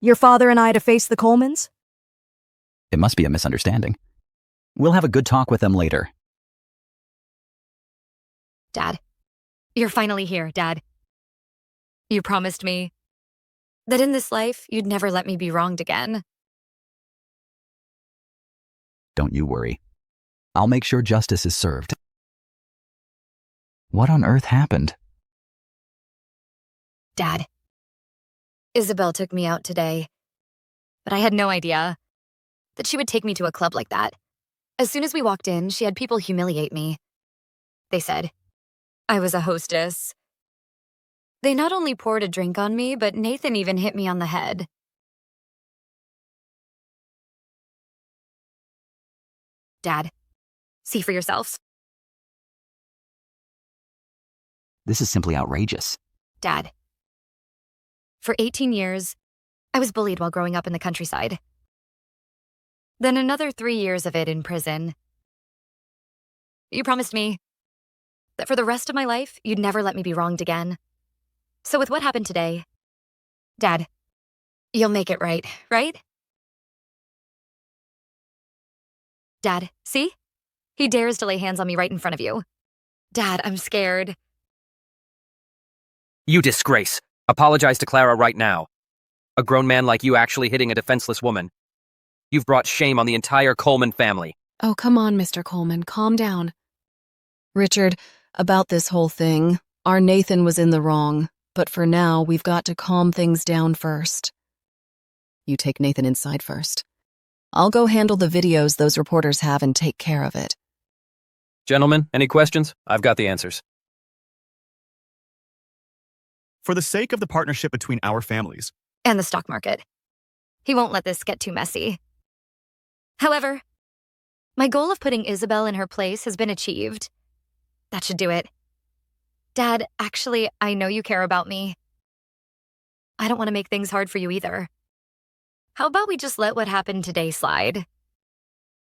Your father and I to face the Colemans? It must be a misunderstanding. We'll have a good talk with them later. Dad, you're finally here, Dad. You promised me that in this life, you'd never let me be wronged again. Don't you worry. I'll make sure justice is served. What on earth happened? Dad, Isabel took me out today, but I had no idea that she would take me to a club like that. As soon as we walked in, she had people humiliate me. They said I was a hostess. They not only poured a drink on me, but Nathan even hit me on the head. Dad, see for yourselves. This is simply outrageous. Dad, for 18 years, I was bullied while growing up in the countryside. Then another 3 years of it in prison. You promised me that for the rest of my life, you'd never let me be wronged again. So with what happened today, Dad, you'll make it right, right? Dad, see? He dares to lay hands on me right in front of you. Dad, I'm scared. You disgrace. Apologize to Clara right now. A grown man like you actually hitting a defenseless woman. You've brought shame on the entire Coleman family. Oh, come on, Mr. Coleman, calm down. Richard, about this whole thing, our Nathan was in the wrong, but for now, we've got to calm things down first. You take Nathan inside first. I'll go handle the videos those reporters have and take care of it. Gentlemen, any questions? I've got the answers. For the sake of the partnership between our families. And the stock market. He won't let this get too messy. However, my goal of putting Isabel in her place has been achieved. That should do it. Dad, actually, I know you care about me. I don't want to make things hard for you either. How about we just let what happened today slide?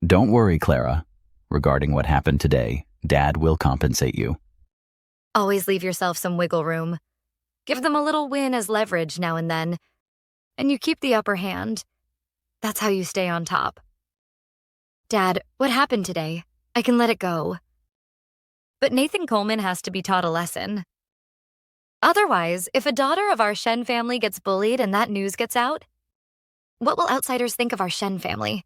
Don't worry, Clara. Regarding what happened today, Dad will compensate you. Always leave yourself some wiggle room. Give them a little win as leverage now and then, and you keep the upper hand. That's how you stay on top. Dad, what happened today? I can let it go. But Nathan Coleman has to be taught a lesson. Otherwise, if a daughter of our Shen family gets bullied and that news gets out, what will outsiders think of our Shen family?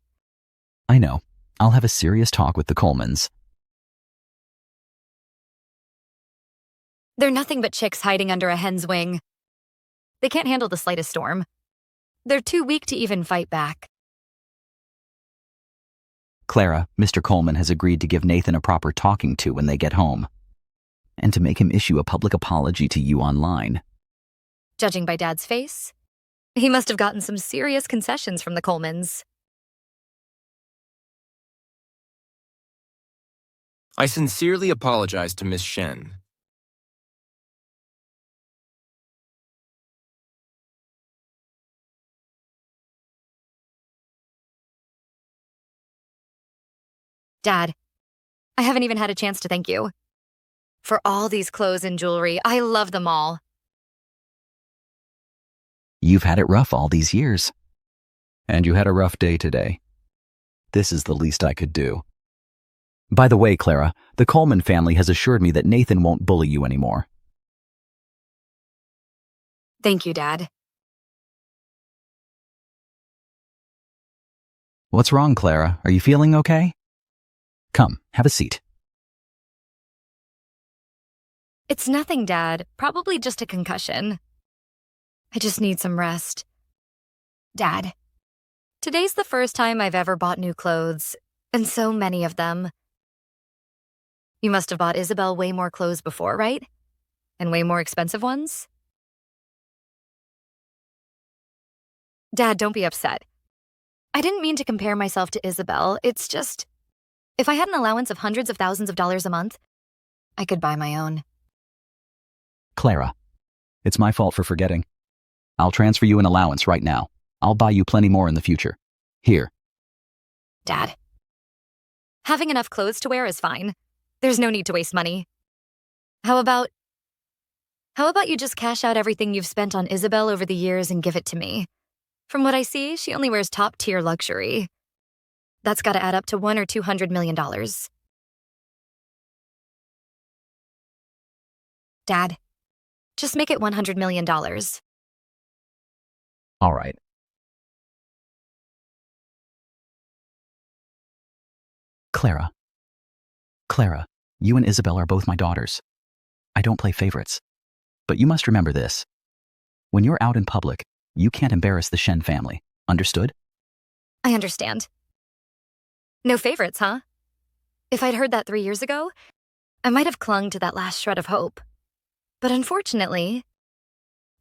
I know. I'll have a serious talk with the Colemans. They're nothing but chicks hiding under a hen's wing. They can't handle the slightest storm. They're too weak to even fight back. Clara, Mr. Coleman has agreed to give Nathan a proper talking to when they get home, and to make him issue a public apology to you online. Judging by Dad's face, he must have gotten some serious concessions from the Colemans. I sincerely apologize to Miss Shen. Dad, I haven't even had a chance to thank you. For all these clothes and jewelry, I love them all. You've had it rough all these years. And you had a rough day today. This is the least I could do. By the way, Clara, the Coleman family has assured me that Nathan won't bully you anymore. Thank you, Dad. What's wrong, Clara? Are you feeling okay? Come, have a seat. It's nothing, Dad. Probably just a concussion. I just need some rest. Dad, today's the first time I've ever bought new clothes, and so many of them. You must have bought Isabel way more clothes before, right? And way more expensive ones? Dad, don't be upset. I didn't mean to compare myself to Isabel. It's just, if I had an allowance of hundreds of thousands of dollars a month, I could buy my own. Clara, it's my fault for forgetting. I'll transfer you an allowance right now. I'll buy you plenty more in the future. Here. Dad, having enough clothes to wear is fine. There's no need to waste money. How about you just cash out everything you've spent on Isabel over the years and give it to me? From what I see, she only wears top-tier luxury. That's got to add up to $100 or $200 million. Dad, just make it $100 million. All right. Clara, you and Isabel are both my daughters. I don't play favorites. But you must remember this. When you're out in public, you can't embarrass the Shen family. Understood? I understand. No favorites, huh? If I'd heard that 3 years ago, I might have clung to that last shred of hope. But unfortunately,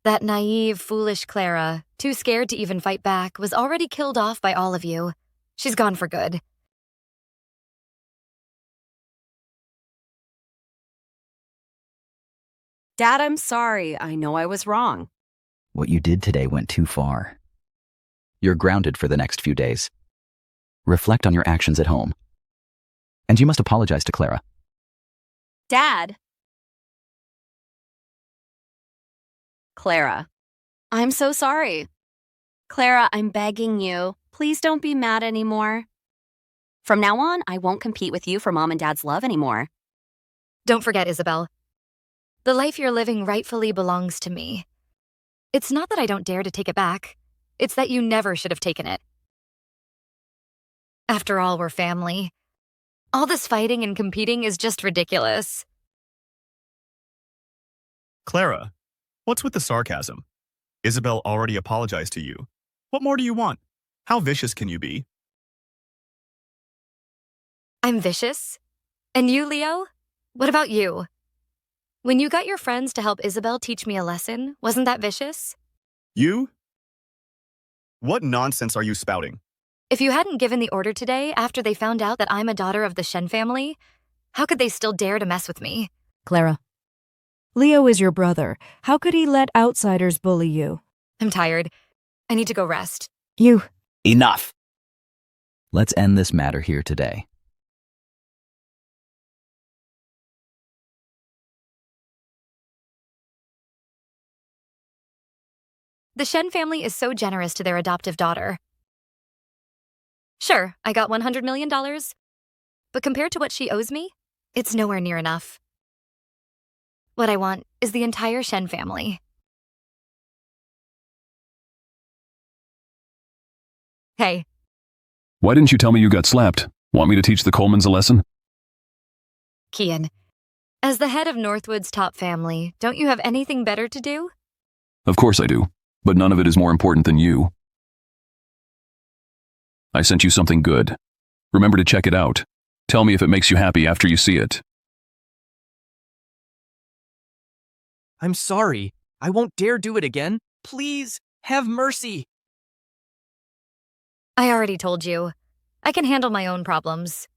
that naive, foolish Clara, too scared to even fight back, was already killed off by all of you. She's gone for good. Dad, I'm sorry. I know I was wrong. What you did today went too far. You're grounded for the next few days. Reflect on your actions at home. And you must apologize to Clara. Dad, Clara. I'm so sorry. Clara, I'm begging you. Please don't be mad anymore. From now on, I won't compete with you for Mom and Dad's love anymore. Don't forget, Isabel. The life you're living rightfully belongs to me. It's not that I don't dare to take it back. It's that you never should have taken it. After all, we're family. All this fighting and competing is just ridiculous. Clara, what's with the sarcasm? Isabel already apologized to you. What more do you want? How vicious can you be? I'm vicious? And you, Leo? What about you? When you got your friends to help Isabel teach me a lesson, wasn't that vicious? You? What nonsense are you spouting? If you hadn't given the order today after they found out that I'm a daughter of the Shen family, how could they still dare to mess with me? Clara. Leo is your brother. How could he let outsiders bully you? I'm tired. I need to go rest. You. Enough! Let's end this matter here today. The Shen family is so generous to their adoptive daughter. Sure, I got $100 million, but compared to what she owes me, it's nowhere near enough. What I want is the entire Shen family. Hey. Why didn't you tell me you got slapped? Want me to teach the Colemans a lesson? Kian, as the head of Northwood's top family, don't you have anything better to do? Of course I do, but none of it is more important than you. I sent you something good. Remember to check it out. Tell me if it makes you happy after you see it. I'm sorry. I won't dare do it again. Please, have mercy. I already told you. I can handle my own problems.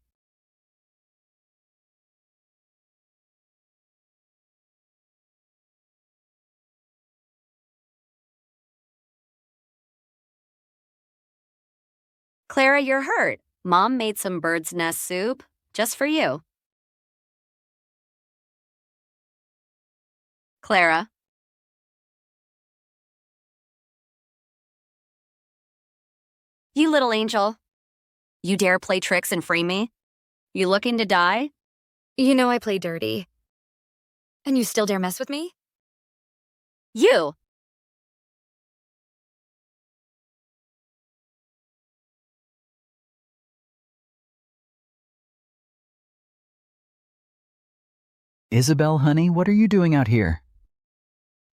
Clara, you're hurt. Mom made some bird's nest soup just for you. Clara. You little angel. You dare play tricks and free me? You looking to die? You know I play dirty. And you still dare mess with me? You! Isabel, honey, what are you doing out here?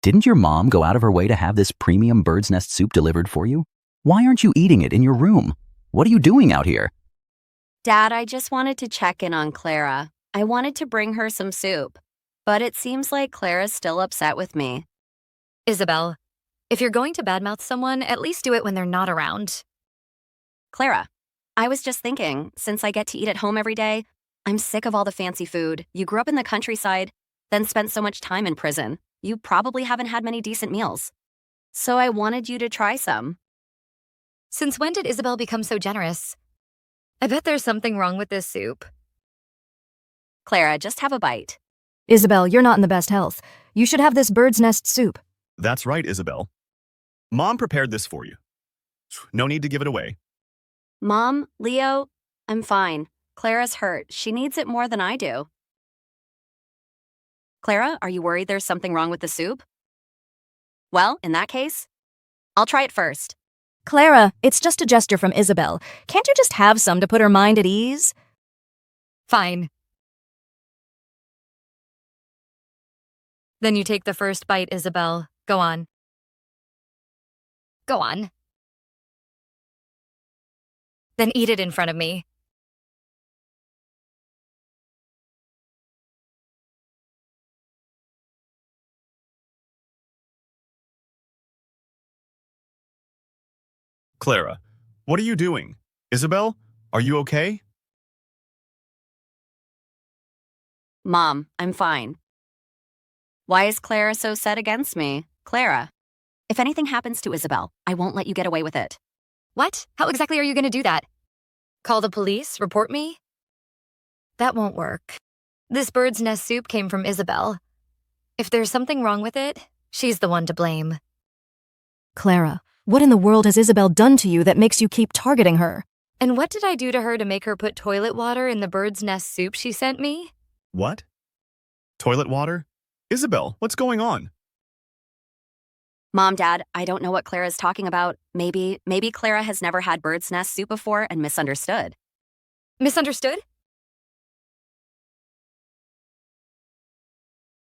Didn't your mom go out of her way to have this premium bird's nest soup delivered for you? Why aren't you eating it in your room? What are you doing out here? Dad, I just wanted to check in on Clara. I wanted to bring her some soup, but it seems like Clara's still upset with me. Isabel, if you're going to badmouth someone, at least do it when they're not around. Clara, I was just thinking, since I get to eat at home every day, I'm sick of all the fancy food. You grew up in the countryside, then spent so much time in prison. You probably haven't had many decent meals. So I wanted you to try some. Since when did Isabel become so generous? I bet there's something wrong with this soup. Clara, just have a bite. Isabel, you're not in the best health. You should have this bird's nest soup. That's right, Isabel. Mom prepared this for you. No need to give it away. Mom, Leo, I'm fine. Clara's hurt. She needs it more than I do. Clara, are you worried there's something wrong with the soup? Well, in that case, I'll try it first. Clara, it's just a gesture from Isabel. Can't you just have some to put her mind at ease? Fine. Then you take the first bite, Isabel. Go on. Go on. Then eat it in front of me. Clara, what are you doing? Isabel, are you okay? Mom, I'm fine. Why is Clara so set against me? Clara, if anything happens to Isabel, I won't let you get away with it. What? How exactly are you going to do that? Call the police? Report me? That won't work. This bird's nest soup came from Isabel. If there's something wrong with it, She's the one to blame. Clara, what in the world has Isabel done to you that makes you keep targeting her? And what did I do to her to make her put toilet water in the bird's nest soup she sent me? What? Toilet water? Isabel, what's going on? Mom, Dad, I don't know what Clara's talking about. Maybe Clara has never had bird's nest soup before and misunderstood. Misunderstood?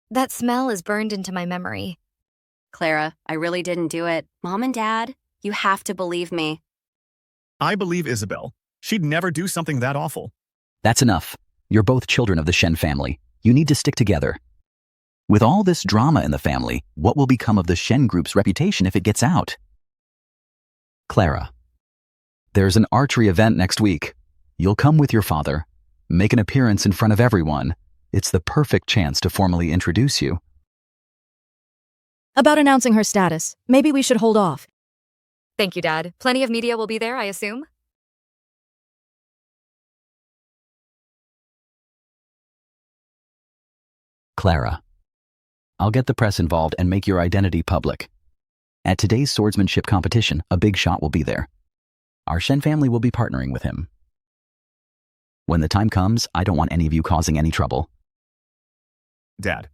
That smell is burned into my memory. Clara, I really didn't do it. Mom and Dad, you have to believe me. I believe Isabel. She'd never do something that awful. That's enough. You're both children of the Shen family. You need to stick together. With all this drama in the family, what will become of the Shen group's reputation if it gets out? Clara, there's an archery event next week. You'll come with your father, make an appearance in front of everyone. It's the perfect chance to formally introduce you. About announcing her status, maybe we should hold off. Thank you, Dad. Plenty of media will be there, I assume? Clara, I'll get the press involved and make your identity public. At today's swordsmanship competition, a big shot will be there. Our Shen family will be partnering with him. When the time comes, I don't want any of you causing any trouble. Dad,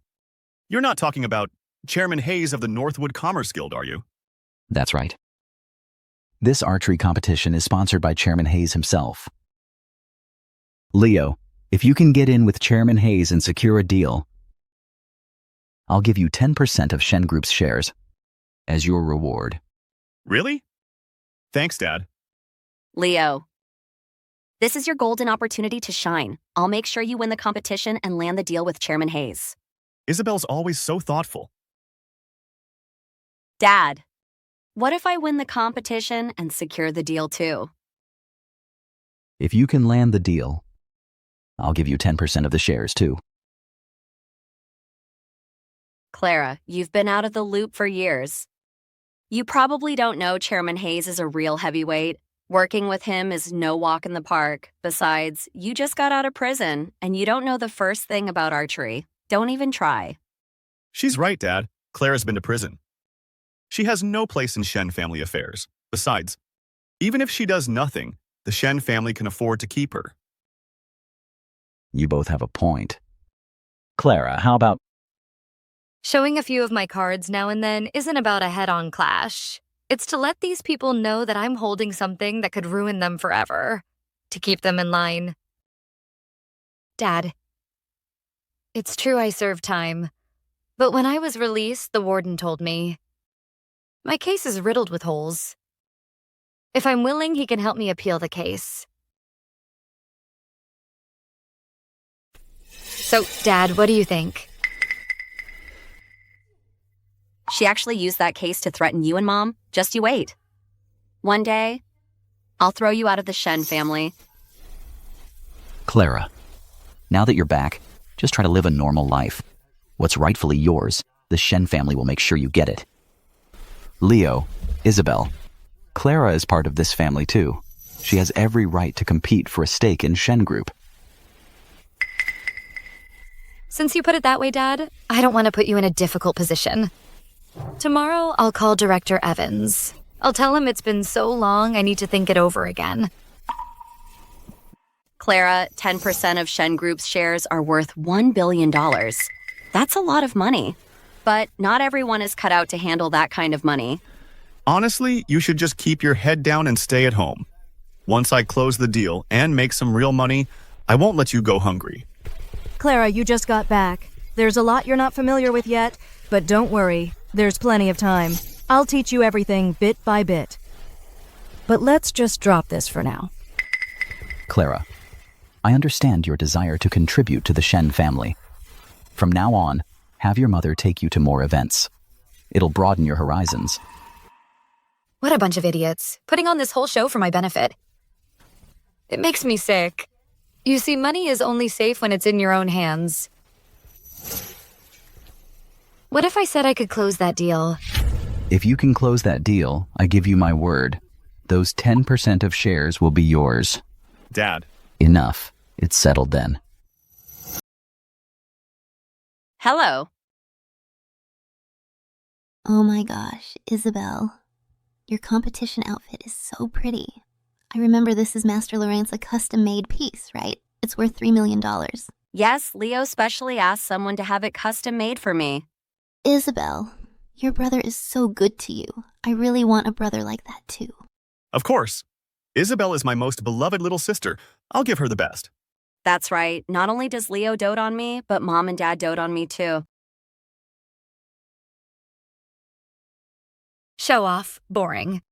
you're not talking about Chairman Hayes of the Northwood Commerce Guild, are you? That's right. This archery competition is sponsored by Chairman Hayes himself. Leo, if you can get in with Chairman Hayes and secure a deal, I'll give you 10% of Shen Group's shares as your reward. Really? Thanks, Dad. Leo, this is your golden opportunity to shine. I'll make sure you win the competition and land the deal with Chairman Hayes. Isabel's always so thoughtful. Dad, what if I win the competition and secure the deal too? If you can land the deal, I'll give you 10% of the shares too. Clara, you've been out of the loop for years. You probably don't know Chairman Hayes is a real heavyweight. Working with him is no walk in the park. Besides, you just got out of prison, and you don't know the first thing about archery. Don't even try. She's right, Dad. Clara's been to prison. She has no place in Shen family affairs. Besides, even if she does nothing, the Shen family can afford to keep her. You both have a point. Clara, how about... Showing a few of my cards now and then isn't about a head-on clash. It's to let these people know that I'm holding something that could ruin them forever. To keep them in line. Dad, it's true I served time. But when I was released, the warden told me, my case is riddled with holes. If I'm willing, he can help me appeal the case. So, Dad, what do you think? She actually used that case to threaten you and Mom. Just you wait. One day, I'll throw you out of the Shen family. Clara, now that you're back, just try to live a normal life. What's rightfully yours, the Shen family will make sure you get it. Leo, Isabel, Clara is part of this family too. She has every right to compete for a stake in Shen Group. Since you put it that way, Dad, I don't want to put you in a difficult position. Tomorrow, I'll call Director Evans. I'll tell him it's been so long, I need to think it over again. Clara, 10% of Shen Group's shares are worth $1 billion. That's a lot of money. But not everyone is cut out to handle that kind of money. Honestly, you should just keep your head down and stay at home. Once I close the deal and make some real money, I won't let you go hungry. Clara, you just got back. There's a lot you're not familiar with yet, but don't worry. There's plenty of time. I'll teach you everything bit by bit. But let's just drop this for now. Clara, I understand your desire to contribute to the Shen family. From now on, have your mother take you to more events. It'll broaden your horizons. What a bunch of idiots, putting on this whole show for my benefit. It makes me sick. You see, money is only safe when it's in your own hands. What if I said I could close that deal? If you can close that deal, I give you my word. Those 10% of shares will be yours. Dad. Enough. It's settled then. Hello. Oh my gosh, Isabel. Your competition outfit is so pretty. I remember this is Master Laurent's a custom-made piece, right? It's worth $3 million. Yes, Leo specially asked someone to have it custom made for me. Isabel, your brother is so good to you. I really want a brother like that too. Of course. Isabel is my most beloved little sister. I'll give her the best. That's right. Not only does Leo dote on me, but Mom and Dad dote on me too. Show off. Boring.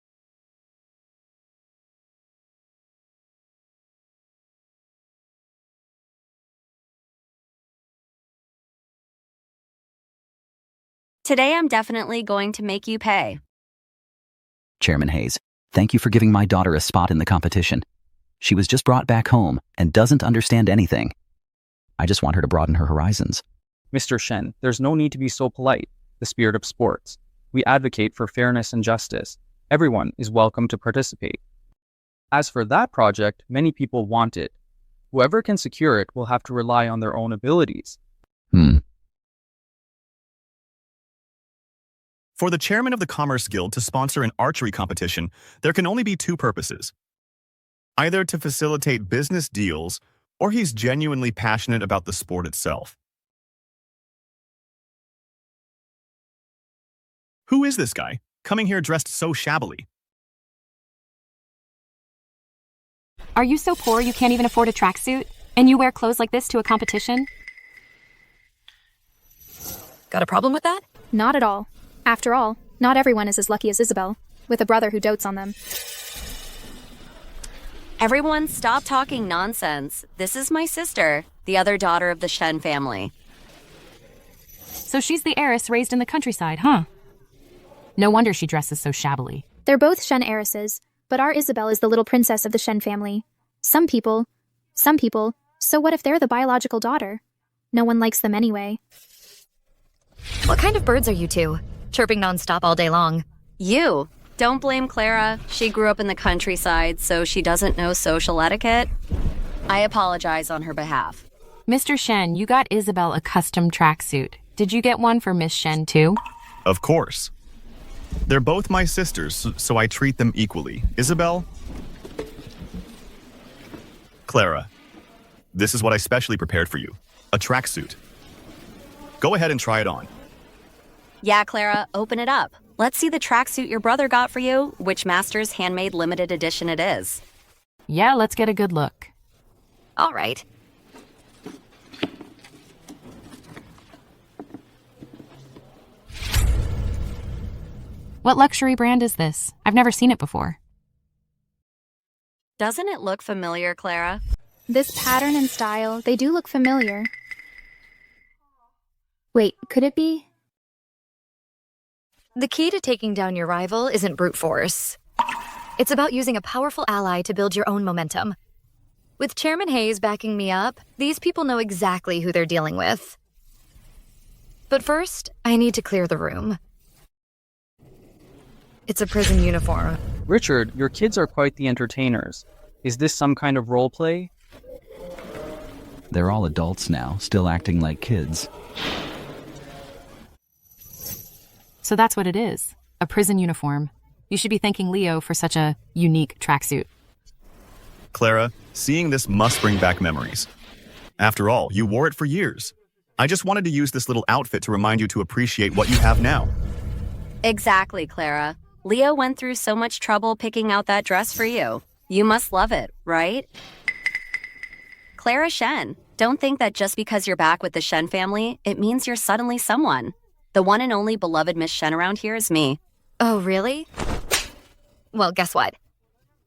Today I'm definitely going to make you pay. Chairman Hayes, thank you for giving my daughter a spot in the competition. She was just brought back home and doesn't understand anything. I just want her to broaden her horizons. Mr. Shen, there's no need to be so polite. The spirit of sports. We advocate for fairness and justice. Everyone is welcome to participate. As for that project, many people want it. Whoever can secure it will have to rely on their own abilities. For the chairman of the Commerce Guild to sponsor an archery competition, there can only be two purposes. Either to facilitate business deals, or he's genuinely passionate about the sport itself. Who is this guy, coming here dressed so shabbily? Are you so poor you can't even afford a tracksuit? And you wear clothes like this to a competition? Got a problem with that? Not at all. After all, not everyone is as lucky as Isabel, with a brother who dotes on them. Everyone stop talking nonsense. This is my sister, the other daughter of the Shen family. So she's the heiress raised in the countryside, huh? No wonder she dresses so shabbily. They're both Shen heiresses, but our Isabel is the little princess of the Shen family. Some people, so what if they're the biological daughter? No one likes them anyway. What kind of birds are you two? Chirping nonstop all day long. You. Don't blame Clara. She grew up in the countryside, so she doesn't know social etiquette. I apologize on her behalf. Mr. Shen, you got Isabel a custom tracksuit. Did you get one for Miss Shen too? Of course. They're both my sisters, so I treat them equally. Isabel? Clara, this is what I specially prepared for you. A tracksuit. Go ahead and try it on. Yeah, Clara, open it up. Let's see the tracksuit your brother got for you, which Master's handmade limited edition it is. Yeah, let's get a good look. All right. What luxury brand is this? I've never seen it before. Doesn't it look familiar, Clara? This pattern and style, they do look familiar. Wait, could it be? The key to taking down your rival isn't brute force. It's about using a powerful ally to build your own momentum. With Chairman Hayes backing me up, these people know exactly who they're dealing with. But first, I need to clear the room. It's a prison uniform. Richard, your kids are quite the entertainers. Is this some kind of role play? They're all adults now, still acting like kids. So that's what it is. A prison uniform. You should be thanking Leo for such a unique tracksuit. Clara, seeing this must bring back memories. After all, you wore it for years. I just wanted to use this little outfit to remind you to appreciate what you have now. Exactly, Clara. Leo went through so much trouble picking out that dress for you. You must love it, right? Clara Shen, don't think that just because you're back with the Shen family, it means you're suddenly someone. The one and only beloved Miss Shen around here is me. Oh, really? Well, guess what?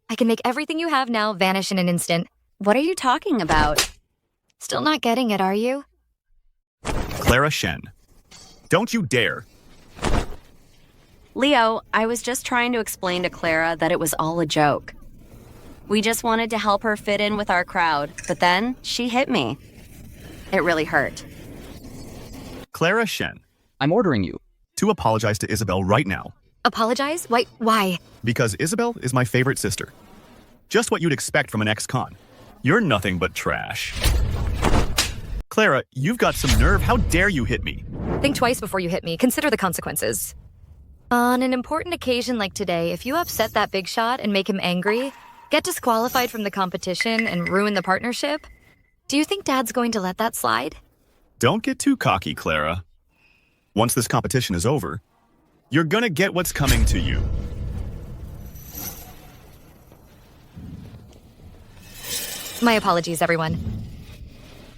I can make everything you have now vanish in an instant. What are you talking about? Still not getting it, are you? Clara Shen, don't you dare. Leo, I was just trying to explain to Clara that it was all a joke. We just wanted to help her fit in with our crowd, but then she hit me. It really hurt. Clara Shen, I'm ordering you to apologize to Isabel right now. Apologize? Why? Because Isabel is my favorite sister. Just what you'd expect from an ex-con. You're nothing but trash. Clara, you've got some nerve. How dare you hit me? Think twice before you hit me. Consider the consequences. On an important occasion like today, if you upset that big shot and make him angry, get disqualified from the competition, and ruin the partnership, do you think Dad's going to let that slide? Don't get too cocky, Clara. Once this competition is over, you're gonna get what's coming to you. My apologies, everyone.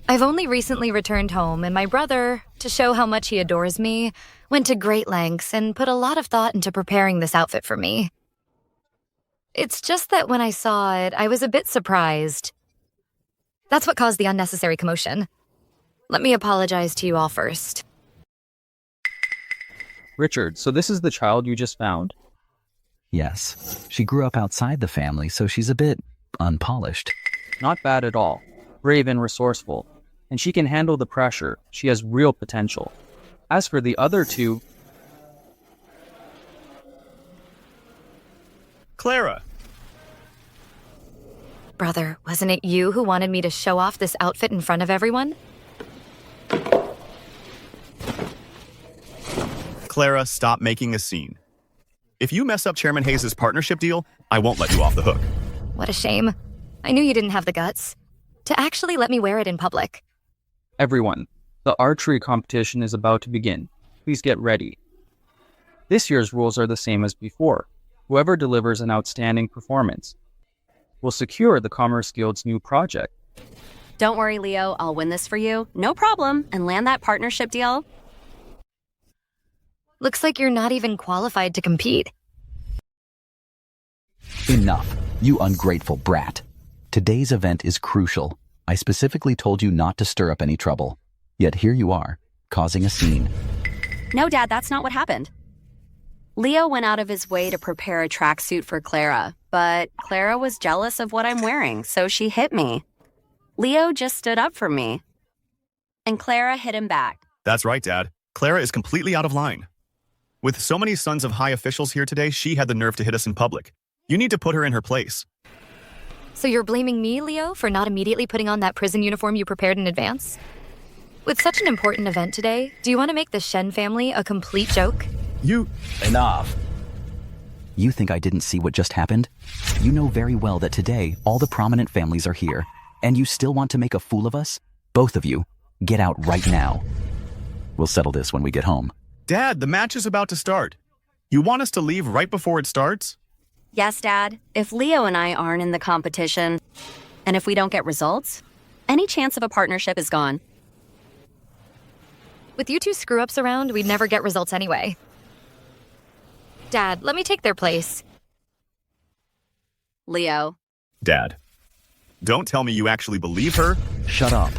I've only recently returned home, and my brother, to show how much he adores me, went to great lengths and put a lot of thought into preparing this outfit for me. It's just that when I saw it, I was a bit surprised. That's what caused the unnecessary commotion. Let me apologize to you all first. Richard, so this is the child you just found? Yes. She grew up outside the family, so she's a bit unpolished. Not bad at all. Brave and resourceful. And she can handle the pressure. She has real potential. As for the other two... Clara! Brother, wasn't it you who wanted me to show off this outfit in front of everyone? Clara, stop making a scene. If you mess up Chairman Hayes' partnership deal, I won't let you off the hook. What a shame. I knew you didn't have the guts to actually let me wear it in public. Everyone, the archery competition is about to begin. Please get ready. This year's rules are the same as before. Whoever delivers an outstanding performance will secure the Commerce Guild's new project. Don't worry, Leo. I'll win this for you. No problem. And land that partnership deal. Looks like you're not even qualified to compete. Enough, you ungrateful brat. Today's event is crucial. I specifically told you not to stir up any trouble. Yet here you are, causing a scene. No, Dad, that's not what happened. Leo went out of his way to prepare a tracksuit for Clara, but Clara was jealous of what I'm wearing, so she hit me. Leo just stood up for me, and Clara hit him back. That's right, Dad. Clara is completely out of line. With so many sons of high officials here today, she had the nerve to hit us in public. You need to put her in her place. So you're blaming me, Leo, for not immediately putting on that prison uniform you prepared in advance? With such an important event today, do you want to make the Shen family a complete joke? Enough. You think I didn't see what just happened? You know very well that today, all the prominent families are here, and you still want to make a fool of us? Both of you, get out right now. We'll settle this when we get home. Dad, the match is about to start. You want us to leave right before it starts? Yes, Dad. If Leo and I aren't in the competition, and if we don't get results, any chance of a partnership is gone. With you two screw-ups around, we'd never get results anyway. Dad, let me take their place. Leo. Dad, don't tell me you actually believe her. Shut up.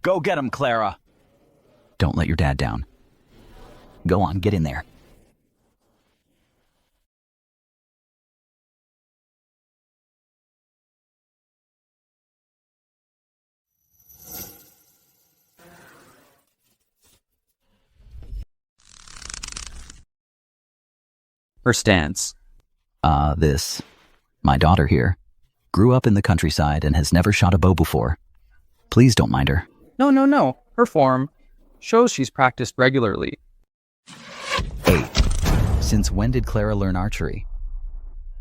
Go get him, Clara. Don't let your dad down. Go on, get in there. Her stance. My daughter here, grew up in the countryside and has never shot a bow before. Please don't mind her. No. Her form shows she's practiced regularly. Hey, since when did Clara learn archery?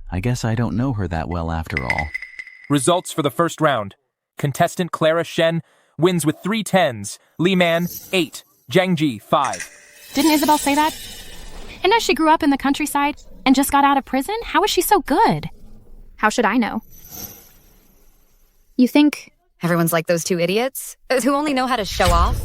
I guess I don't know her that well after all. Results for the first round. Contestant Clara Shen wins with 3 tens. Li Man, 8. Zhang Ji, 5. Didn't Isabel say that? And as she grew up in the countryside and just got out of prison, how is she so good? How should I know? You think... Everyone's like those two idiots who only know how to show off?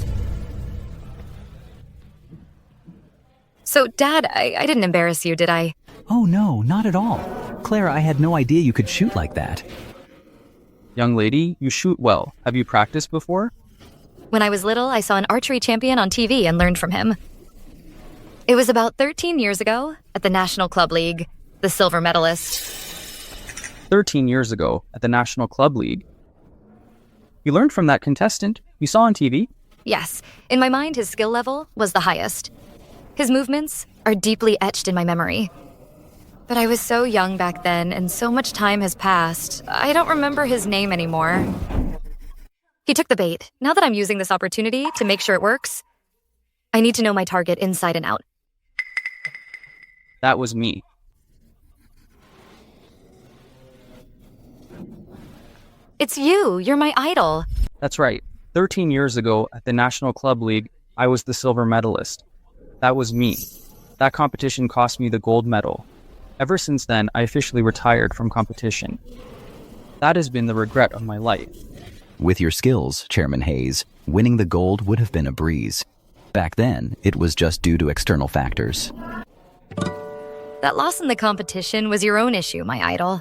So, Dad, I didn't embarrass you, did I? Oh no, not at all. Clara, I had no idea you could shoot like that. Young lady, you shoot well. Have you practiced before? When I was little, I saw an archery champion on TV and learned from him. It was about 13 years ago at the National Club League, the silver medalist. 13 years ago at the National Club League. You learned from that contestant you saw on TV? Yes, in my mind, his skill level was the highest. His movements are deeply etched in my memory. But I was so young back then, and so much time has passed, I don't remember his name anymore. He took the bait. Now that I'm using this opportunity to make sure it works, I need to know my target inside and out. That was me. It's you. You're my idol. That's right. 13 years ago at the National Club League, I was the silver medalist. That was me. That competition cost me the gold medal. Ever since then, I officially retired from competition. That has been the regret of my life. With your skills, Chairman Hayes, winning the gold would have been a breeze. Back then, it was just due to external factors. That loss in the competition was your own issue, my idol.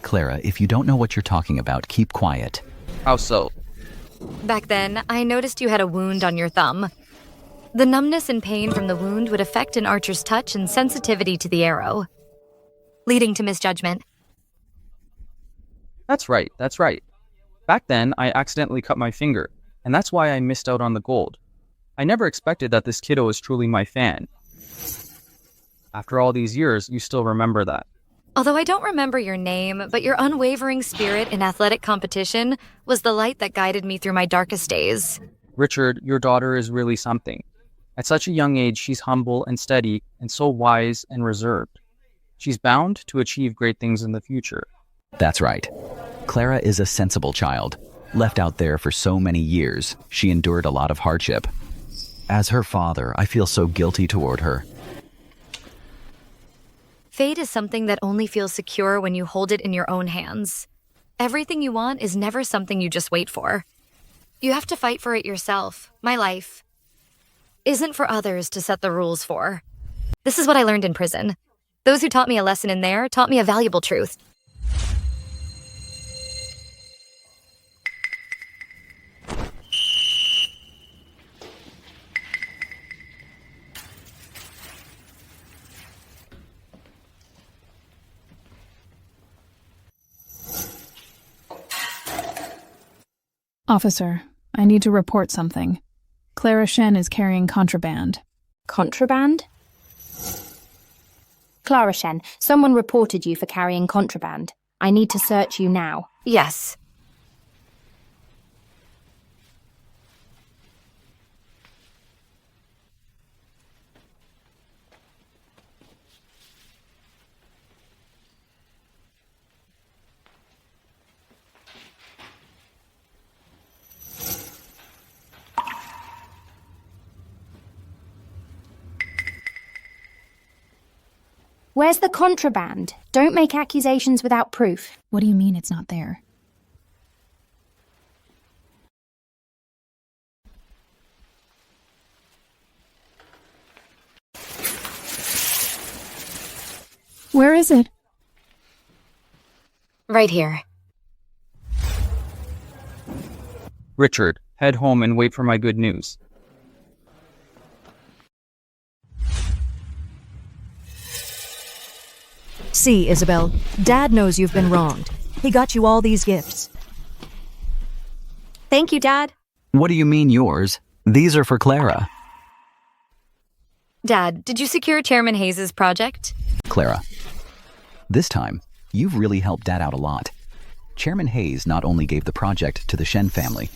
Clara, if you don't know what you're talking about, keep quiet. How so? Back then, I noticed you had a wound on your thumb. The numbness and pain from the wound would affect an archer's touch and sensitivity to the arrow, leading to misjudgment. That's right. Back then, I accidentally cut my finger, and that's why I missed out on the gold. I never expected that this kiddo is truly my fan. After all these years, you still remember that. Although I don't remember your name, but your unwavering spirit in athletic competition was the light that guided me through my darkest days. Richard, your daughter is really something. At such a young age, she's humble and steady and so wise and reserved. She's bound to achieve great things in the future. That's right. Clara is a sensible child. Left out there for so many years, she endured a lot of hardship. As her father, I feel so guilty toward her. Fate is something that only feels secure when you hold it in your own hands. Everything you want is never something you just wait for. You have to fight for it yourself. My life isn't for others to set the rules for. This is what I learned in prison. Those who taught me a lesson in there taught me a valuable truth. Officer, I need to report something. Clara Shen is carrying contraband. Contraband? Clara Shen, someone reported you for carrying contraband. I need to search you now. Yes. Where's the contraband? Don't make accusations without proof. What do you mean it's not there? Where is it? Right here. Richard, head home and wait for my good news. See, Isabel, Dad knows you've been wronged. He got you all these gifts. Thank you, Dad. What do you mean yours? These are for Clara. Dad, did you secure Chairman Hayes' project? Clara, this time, you've really helped Dad out a lot. Chairman Hayes not only gave the project to the Shen family,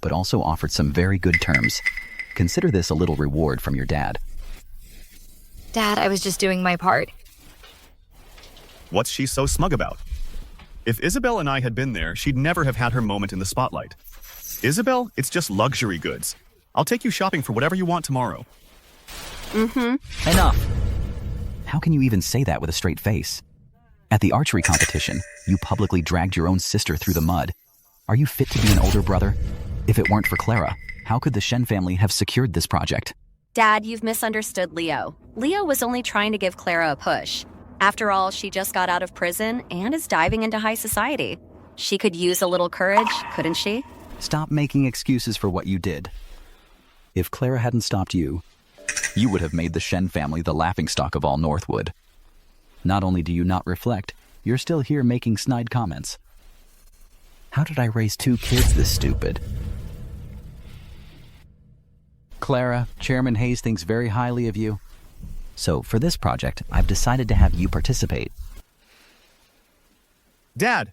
but also offered some very good terms. Consider this a little reward from your dad. Dad, I was just doing my part. What's she so smug about? If Isabel and I had been there, she'd never have had her moment in the spotlight. Isabel, it's just luxury goods. I'll take you shopping for whatever you want tomorrow. Enough! How can you even say that with a straight face? At the archery competition, you publicly dragged your own sister through the mud. Are you fit to be an older brother? If it weren't for Clara, how could the Shen family have secured this project? Dad, you've misunderstood Leo. Leo was only trying to give Clara a push. After all, she just got out of prison and is diving into high society. She could use a little courage, couldn't she? Stop making excuses for what you did. If Clara hadn't stopped you, you would have made the Shen family the laughingstock of all Northwood. Not only do you not reflect, you're still here making snide comments. How did I raise 2 kids this stupid? Clara, Chairman Hayes thinks very highly of you. So for this project, I've decided to have you participate. Dad!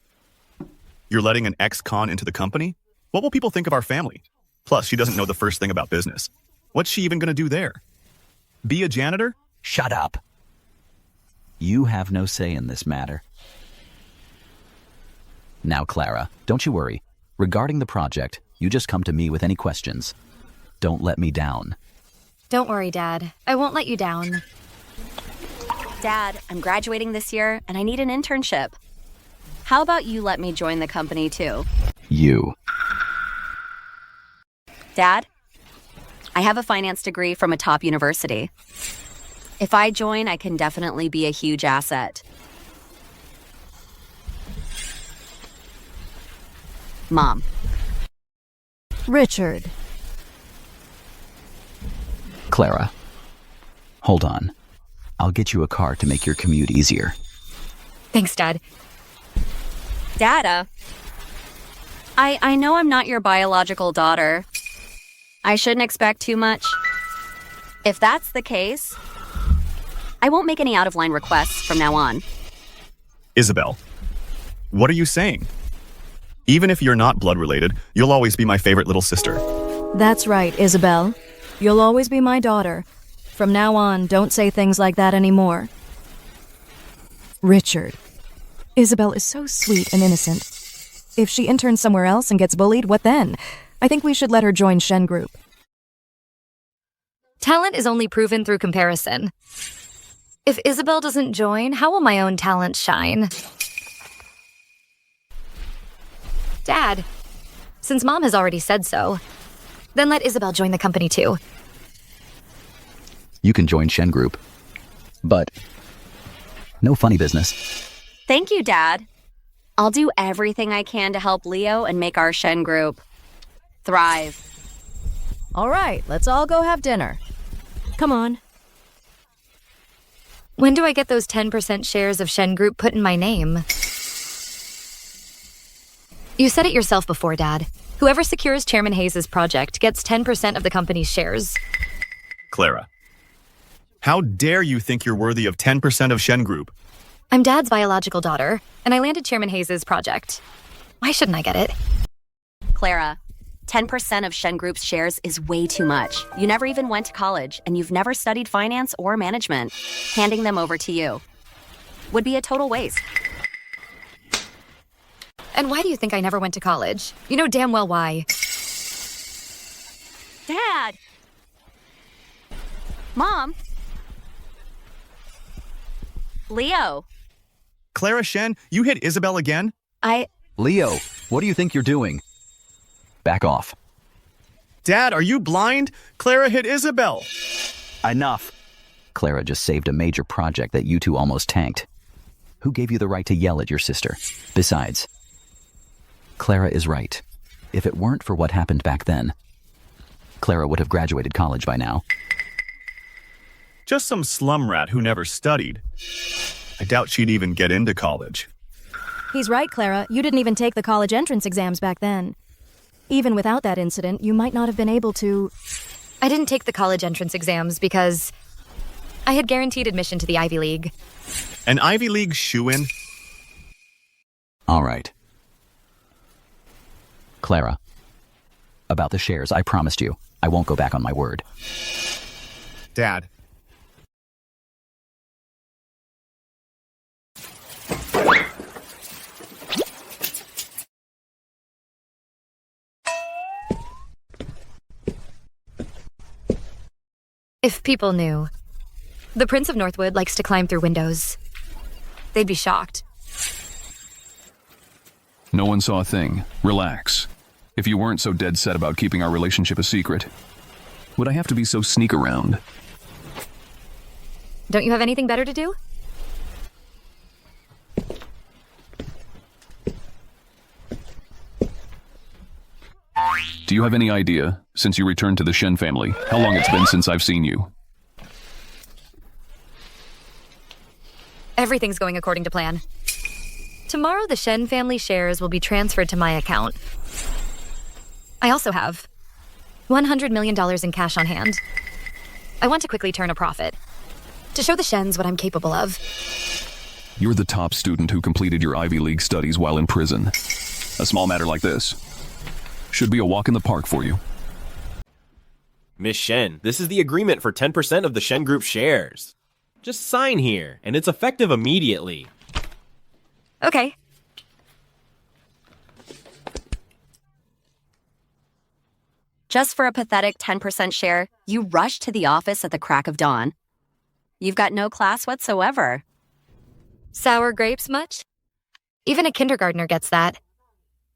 You're letting an ex-con into the company? What will people think of our family? Plus, she doesn't know the first thing about business. What's she even gonna do there? Be a janitor? Shut up. You have no say in this matter. Now, Clara, don't you worry. Regarding the project, you just come to me with any questions. Don't let me down. Don't worry, Dad. I won't let you down. Dad, I'm graduating this year and I need an internship. How about you let me join the company too? You. Dad, I have a finance degree from a top university. If I join, I can definitely be a huge asset. Mom. Richard. Clara. Hold on. I'll get you a car to make your commute easier. Thanks, Dad. Dada. I know I'm not your biological daughter. I shouldn't expect too much. If that's the case, I won't make any out-of-line requests from now on. Isabel, what are you saying? Even if you're not blood-related, you'll always be my favorite little sister. That's right, Isabel. You'll always be my daughter. From now on, don't say things like that anymore. Richard. Isabel is so sweet and innocent. If she interns somewhere else and gets bullied, what then? I think we should let her join Shen Group. Talent is only proven through comparison. If Isabel doesn't join, how will my own talent shine? Dad, since Mom has already said so, then let Isabel join the company too. You can join Shen Group. But no funny business. Thank you, Dad. I'll do everything I can to help Leo and make our Shen Group thrive. All right, let's all go have dinner. Come on. When do I get those 10% shares of Shen Group put in my name? You said it yourself before, Dad. Whoever secures Chairman Hayes' project gets 10% of the company's shares. Clara, how dare you think you're worthy of 10% of Shen Group? I'm Dad's biological daughter, and I landed Chairman Hayes' project. Why shouldn't I get it? Clara, 10% of Shen Group's shares is way too much. You never even went to college, and you've never studied finance or management. Handing them over to you would be a total waste. And why do you think I never went to college? You know damn well why. Dad! Mom! Leo! Clara Shen, you hit Isabel again? Leo, what do you think you're doing? Back off. Dad, are you blind? Clara hit Isabel. Enough. Clara just saved a major project that you two almost tanked. Who gave you the right to yell at your sister? Besides, Clara is right. If it weren't for what happened back then, Clara would have graduated college by now. Just some slum rat who never studied. I doubt she'd even get into college. He's right, Clara. You didn't even take the college entrance exams back then. Even without that incident, you might not have been able to... I didn't take the college entrance exams because I had guaranteed admission to the Ivy League. An Ivy League shoo-in? All right. Clara, about the shares, I promised you. I won't go back on my word. Dad. If people knew. The Prince of Northwood likes to climb through windows. They'd be shocked. No one saw a thing. Relax. If you weren't so dead set about keeping our relationship a secret, would I have to be so sneak around? Don't you have anything better to do? Do you have any idea, since you returned to the Shen family, how long it's been since I've seen you? Everything's going according to plan. Tomorrow, the Shen family shares will be transferred to my account. I also have $100 million in cash on hand. I want to quickly turn a profit, to show the Shens what I'm capable of. You're the top student who completed your Ivy League studies while in prison. A small matter like this should be a walk in the park for you. Miss Shen, this is the agreement for 10% of the Shen Group shares. Just sign here, and it's effective immediately. Okay. Just for a pathetic 10% share, you rush to the office at the crack of dawn. You've got no class whatsoever. Sour grapes much? Even a kindergartner gets that.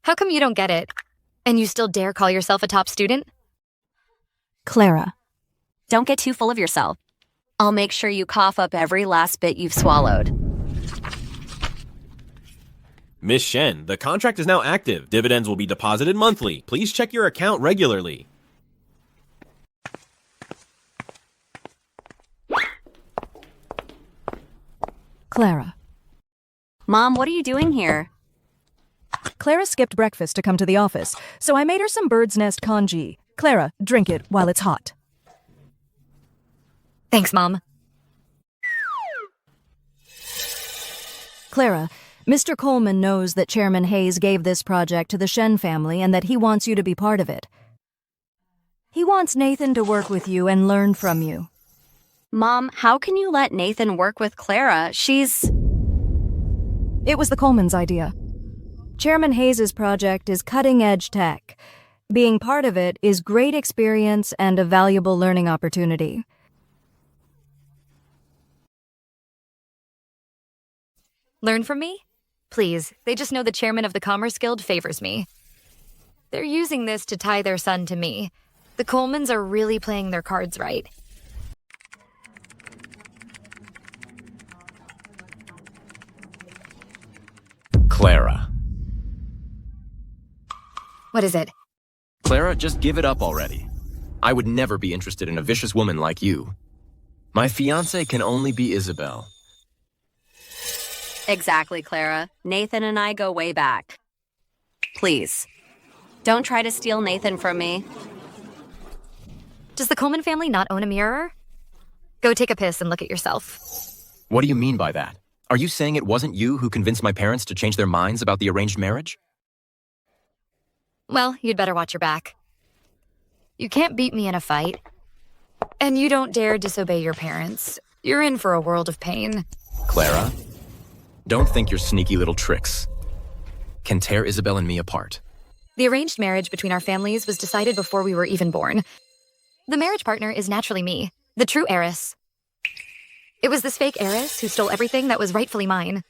How come you don't get it? And you still dare call yourself a top student? Clara. Don't get too full of yourself. I'll make sure you cough up every last bit you've swallowed. Miss Shen, the contract is now active. Dividends will be deposited monthly. Please check your account regularly. Clara. Mom, what are you doing here? Clara skipped breakfast to come to the office, so I made her some bird's nest congee. Clara, drink it while it's hot. Thanks, Mom. Clara, Mr. Coleman knows that Chairman Hayes gave this project to the Shen family and that he wants you to be part of it. He wants Nathan to work with you and learn from you. Mom, how can you let Nathan work with Clara? It was the Coleman's idea. Chairman Hayes' project is cutting-edge tech. Being part of it is great experience and a valuable learning opportunity. Learn from me? Please, they just know the chairman of the Commerce Guild favors me. They're using this to tie their son to me. The Colemans are really playing their cards right. Clara. What is it? Clara, just give it up already. I would never be interested in a vicious woman like you. My fiancé can only be Isabel. Exactly, Clara. Nathan and I go way back. Please, don't try to steal Nathan from me. Does the Coleman family not own a mirror? Go take a piss and look at yourself. What do you mean by that? Are you saying it wasn't you who convinced my parents to change their minds about the arranged marriage? Well, you'd better watch your back. You can't beat me in a fight. And you don't dare disobey your parents. You're in for a world of pain. Clara, don't think your sneaky little tricks can tear Isabel and me apart. The arranged marriage between our families was decided before we were even born. The marriage partner is naturally me, the true heiress. It was this fake heiress who stole everything that was rightfully mine.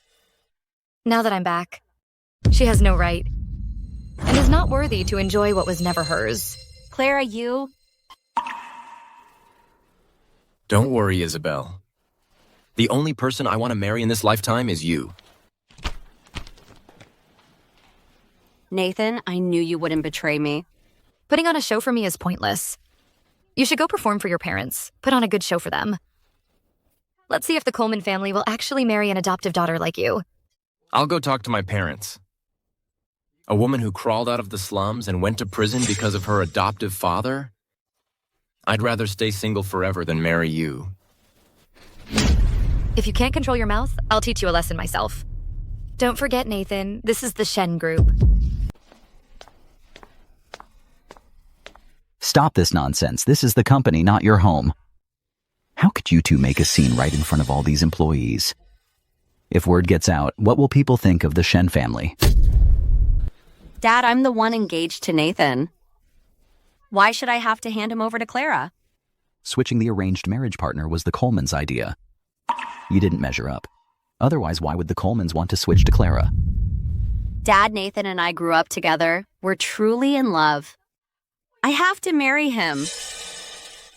Now that I'm back, she has no right, and is not worthy to enjoy what was never hers. Clara, you... Don't worry, Isabel. The only person I want to marry in this lifetime is you. Nathan, I knew you wouldn't betray me. Putting on a show for me is pointless. You should go perform for your parents. Put on a good show for them. Let's see if the Coleman family will actually marry an adoptive daughter like you. I'll go talk to my parents. A woman who crawled out of the slums and went to prison because of her adoptive father? I'd rather stay single forever than marry you. If you can't control your mouth, I'll teach you a lesson myself. Don't forget, Nathan, this is the Shen Group. Stop this nonsense. This is the company, not your home. How could you two make a scene right in front of all these employees? If word gets out, what will people think of the Shen family? Dad, I'm the one engaged to Nathan. Why should I have to hand him over to Clara? Switching the arranged marriage partner was the Coleman's idea. You didn't measure up. Otherwise, why would the Colemans want to switch to Clara? Dad, Nathan, and I grew up together. We're truly in love. I have to marry him.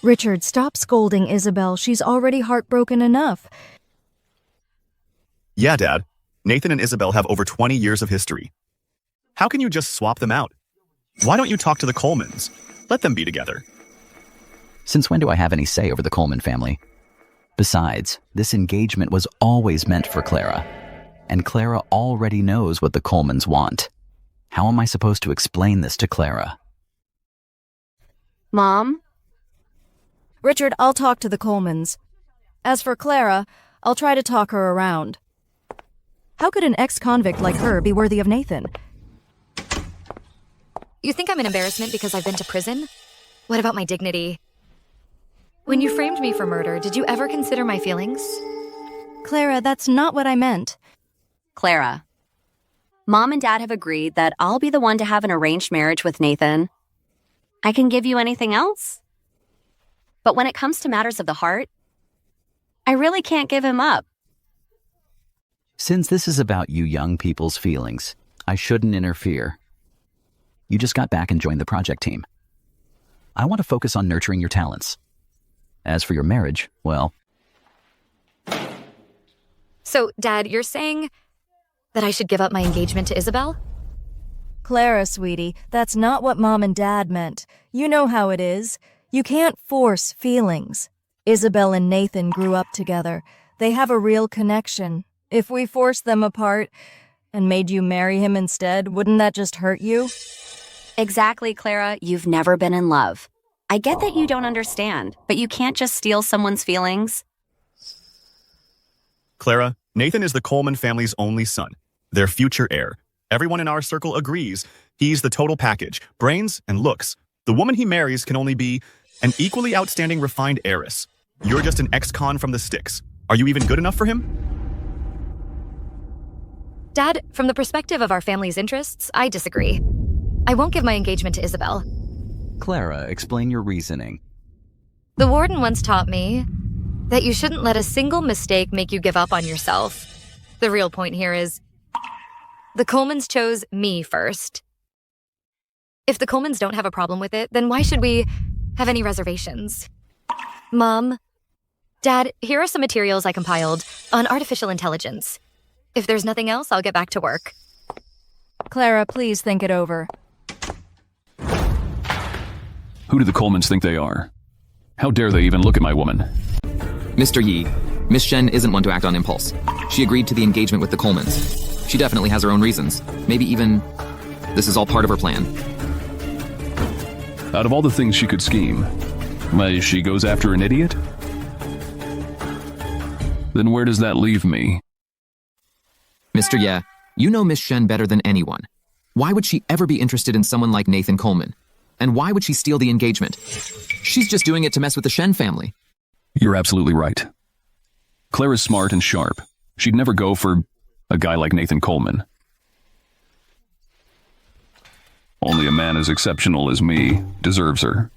Richard, stop scolding Isabel. She's already heartbroken enough. Yeah, Dad. Nathan and Isabel have over 20 years of history. How can you just swap them out? Why don't you talk to the Colemans? Let them be together. Since when do I have any say over the Coleman family? Besides, this engagement was always meant for Clara. And Clara already knows what the Colemans want. How am I supposed to explain this to Clara? Mom? Richard, I'll talk to the Colemans. As for Clara, I'll try to talk her around. How could an ex-convict like her be worthy of Nathan? You think I'm an embarrassment because I've been to prison? What about my dignity? When you framed me for murder, did you ever consider my feelings? Clara, that's not what I meant. Clara, Mom and Dad have agreed that I'll be the one to have an arranged marriage with Nathan. I can give you anything else. But when it comes to matters of the heart, I really can't give him up. Since this is about you young people's feelings, I shouldn't interfere. You just got back and joined the project team. I want to focus on nurturing your talents. As for your marriage, well... So, Dad, you're saying that I should give up my engagement to Isabel? Clara, sweetie, that's not what Mom and Dad meant. You know how it is. You can't force feelings. Isabel and Nathan grew up together. They have a real connection. If we forced them apart and made you marry him instead, wouldn't that just hurt you? Exactly, Clara. You've never been in love. I get that you don't understand, but you can't just steal someone's feelings. Clara, Nathan is the Coleman family's only son, their future heir. Everyone in our circle agrees he's the total package, brains and looks. The woman he marries can only be an equally outstanding refined heiress. You're just an ex-con from the sticks. Are you even good enough for him? Dad, from the perspective of our family's interests, I disagree. I won't give my engagement to Isabel. Clara, explain your reasoning. The warden once taught me that you shouldn't let a single mistake make you give up on yourself. The real point here is the Colemans chose me first. If the Colemans don't have a problem with it, then why should we have any reservations? Mom, Dad, here are some materials I compiled on artificial intelligence. If there's nothing else, I'll get back to work. Clara, please think it over. Who do the Colemans think they are? How dare they even look at my woman? Mr. Yi, Miss Shen isn't one to act on impulse. She agreed to the engagement with the Colemans. She definitely has her own reasons. Maybe even this is all part of her plan. Out of all the things she could scheme, why she goes after an idiot? Then where does that leave me? Mr. Ye, you know Miss Shen better than anyone. Why would she ever be interested in someone like Nathan Coleman? And why would she steal the engagement? She's just doing it to mess with the Shen family. You're absolutely right. Clara's smart and sharp. She'd never go for a guy like Nathan Coleman. Only a man as exceptional as me deserves her.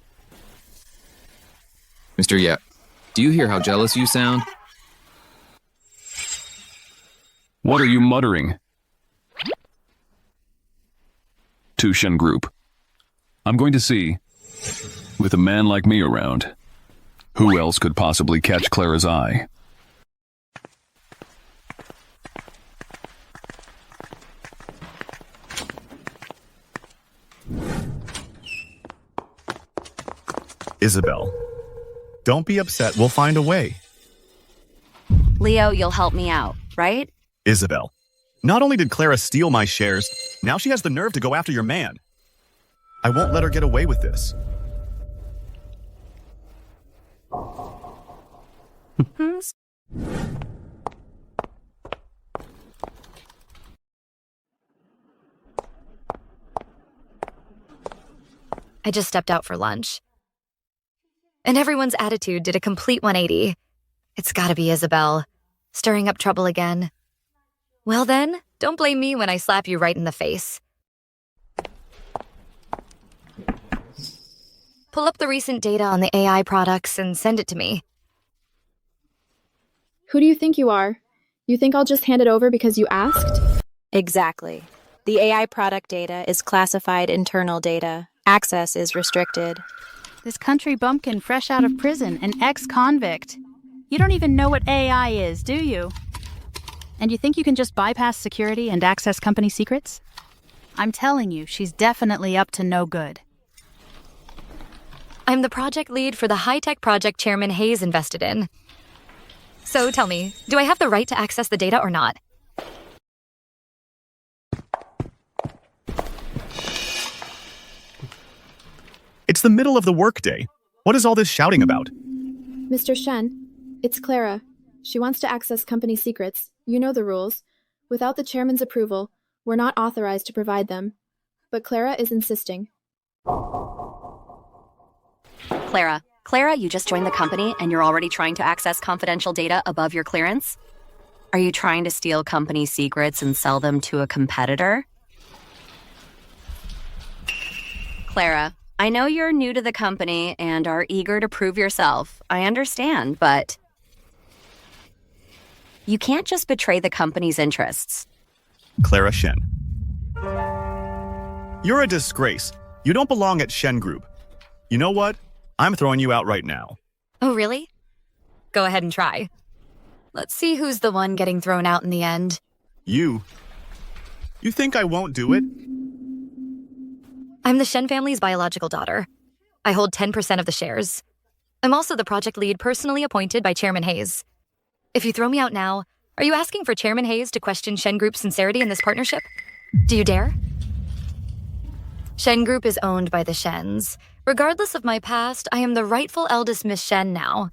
Mr. Ye, do you hear how jealous you sound? What are you muttering? To Shen Group. I'm going to see, with a man like me around, who else could possibly catch Clara's eye? Isabel, don't be upset. We'll find a way. Leo, you'll help me out, right? Isabel, not only did Clara steal my shares, now she has the nerve to go after your man. I won't let her get away with this. I just stepped out for lunch. And everyone's attitude did a complete 180. It's gotta be Isabel, stirring up trouble again. Well then, don't blame me when I slap you right in the face. Pull up the recent data on the AI products and send it to me. Who do you think you are? You think I'll just hand it over because you asked? Exactly. The AI product data is classified internal data. Access is restricted. This country bumpkin fresh out of prison, an ex-convict. You don't even know what AI is, do you? And you think you can just bypass security and access company secrets? I'm telling you, she's definitely up to no good. I'm the project lead for the high-tech project Chairman Hayes invested in. So tell me, do I have the right to access the data or not? It's the middle of the workday. What is all this shouting about? Mr. Shen, it's Clara. She wants to access company secrets. You know the rules. Without the chairman's approval, we're not authorized to provide them. But Clara is insisting. Clara, Clara, you just joined the company and you're already trying to access confidential data above your clearance? Are you trying to steal company secrets and sell them to a competitor? Clara, I know you're new to the company and are eager to prove yourself. I understand, but you can't just betray the company's interests. Clara Shen. You're a disgrace. You don't belong at Shen Group. You know what? I'm throwing you out right now. Oh, really? Go ahead and try. Let's see who's the one getting thrown out in the end. You? You think I won't do it? I'm the Shen family's biological daughter. I hold 10% of the shares. I'm also the project lead personally appointed by Chairman Hayes. If you throw me out now, are you asking for Chairman Hayes to question Shen Group's sincerity in this partnership? Do you dare? Shen Group is owned by the Shens. Regardless of my past, I am the rightful eldest Miss Shen now.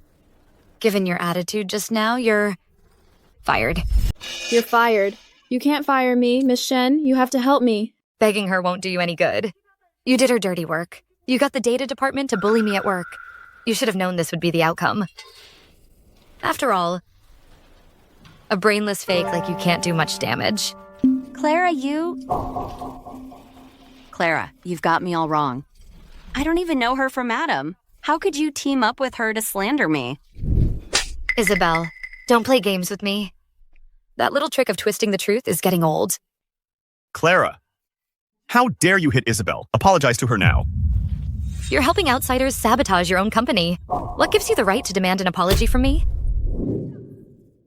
Given your attitude just now, you're fired. You're fired. You can't fire me, Miss Shen. You have to help me. Begging her won't do you any good. You did her dirty work. You got the data department to bully me at work. You should have known this would be the outcome. After all, a brainless fake like you can't do much damage. Clara, Clara, you've got me all wrong. I don't even know her from Adam. How could you team up with her to slander me? Isabel, don't play games with me. That little trick of twisting the truth is getting old. Clara, how dare you hit Isabel? Apologize to her now. You're helping outsiders sabotage your own company. What gives you the right to demand an apology from me?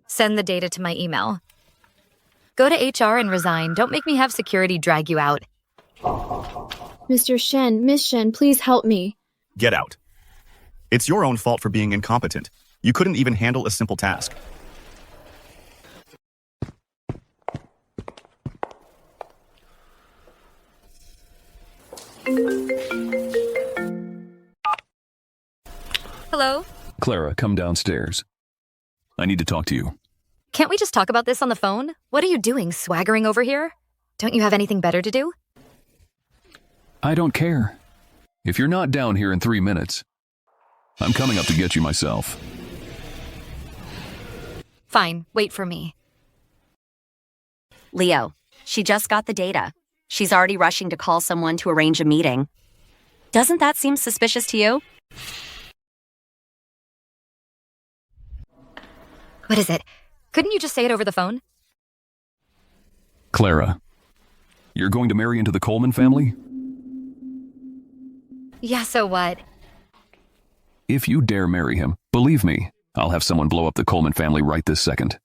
Send the data to my email. Go to HR and resign. Don't make me have security drag you out. Mr. Shen, Miss Shen, please help me. Get out. It's your own fault for being incompetent. You couldn't even handle a simple task. Hello? Clara, come downstairs. I need to talk to you. Can't we just talk about this on the phone? What are you doing, swaggering over here? Don't you have anything better to do? I don't care. If you're not down here in 3 minutes, I'm coming up to get you myself. Fine, wait for me. Leo, she just got the data. She's already rushing to call someone to arrange a meeting. Doesn't that seem suspicious to you? What is it? Couldn't you just say it over the phone? Clara, you're going to marry into the Coleman family? Yeah, so what? If you dare marry him, believe me, I'll have someone blow up the Coleman family right this second.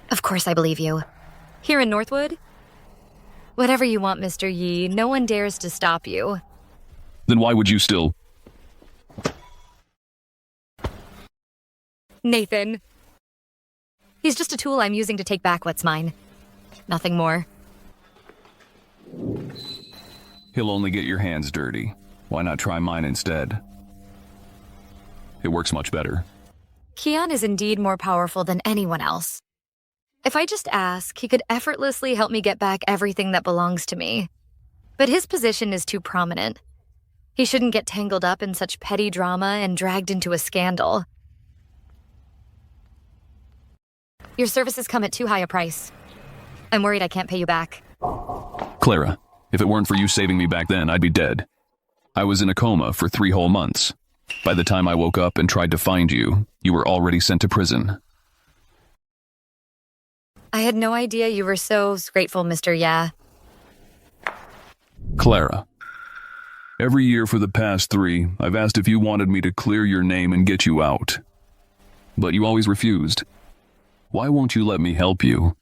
Of course I believe you. Here in Northwood? Whatever you want, Mr. Yi, no one dares to stop you. Then why would you still... Nathan. He's just a tool I'm using to take back what's mine. Nothing more. He'll only get your hands dirty. Why not try mine instead? It works much better. Qian is indeed more powerful than anyone else. If I just ask, he could effortlessly help me get back everything that belongs to me. But his position is too prominent. He shouldn't get tangled up in such petty drama and dragged into a scandal. Your services come at too high a price. I'm worried I can't pay you back. Clara, if it weren't for you saving me back then, I'd be dead. I was in a coma for 3 whole months. By the time I woke up and tried to find you, you were already sent to prison. I had no idea you were so grateful, Mr. Ya. Clara, every year for the past 3, I've asked if you wanted me to clear your name and get you out. But you always refused. Why won't you let me help you?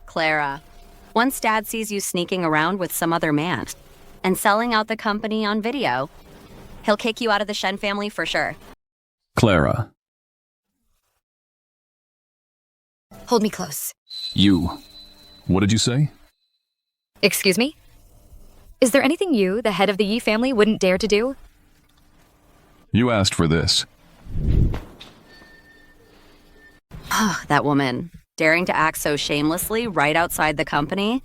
Clara, once Dad sees you sneaking around with some other man and selling out the company on video, he'll kick you out of the Shen family for sure. Clara. Hold me close. You. What did you say? Excuse me? Is there anything you, the head of the Yi family, wouldn't dare to do? You asked for this. That woman, daring to act so shamelessly right outside the company.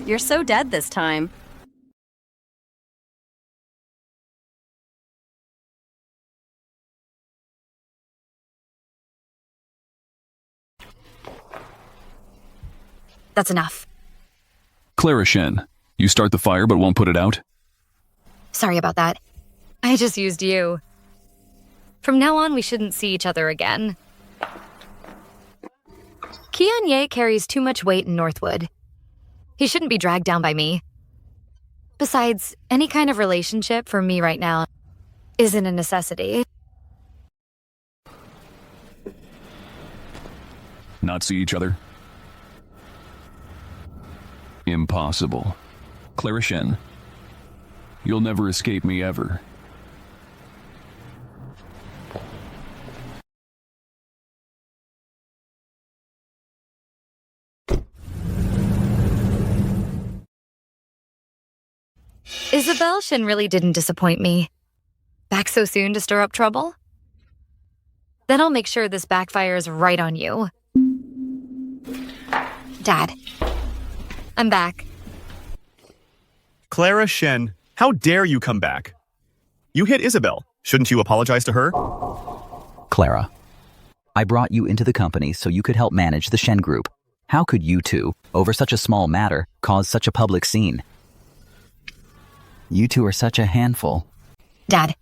You're so dead this time. That's enough. Clara Shen, you start the fire but won't put it out? Sorry about that. I just used you. From now on, we shouldn't see each other again. Qiangyao carries too much weight in Northwood. He shouldn't be dragged down by me. Besides, any kind of relationship for me right now isn't a necessity. Not see each other? Impossible. Clara Shen, you'll never escape me ever. Isabel Shen really didn't disappoint me. Back so soon to stir up trouble? Then I'll make sure this backfires right on you. Dad, I'm back. Clara Shen, how dare you come back? You hit Isabel. Shouldn't you apologize to her? Clara, I brought you into the company so you could help manage the Shen group. How could you two, over such a small matter, cause such a public scene? You two are such a handful. Dad,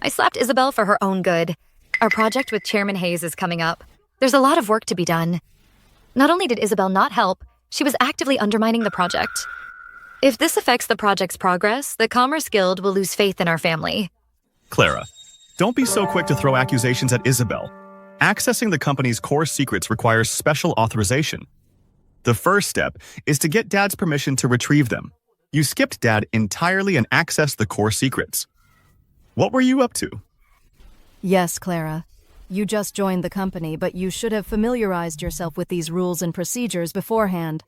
I slapped Isabel for her own good. Our project with Chairman Hayes is coming up. There's a lot of work to be done. Not only did Isabel not help, she was actively undermining the project. If this affects the project's progress, the Commerce Guild will lose faith in our family. Clara, don't be so quick to throw accusations at Isabel. Accessing the company's core secrets requires special authorization. The first step is to get Dad's permission to retrieve them. You skipped Dad entirely and accessed the core secrets. What were you up to? Yes, Clara. You just joined the company, but you should have familiarized yourself with these rules and procedures beforehand.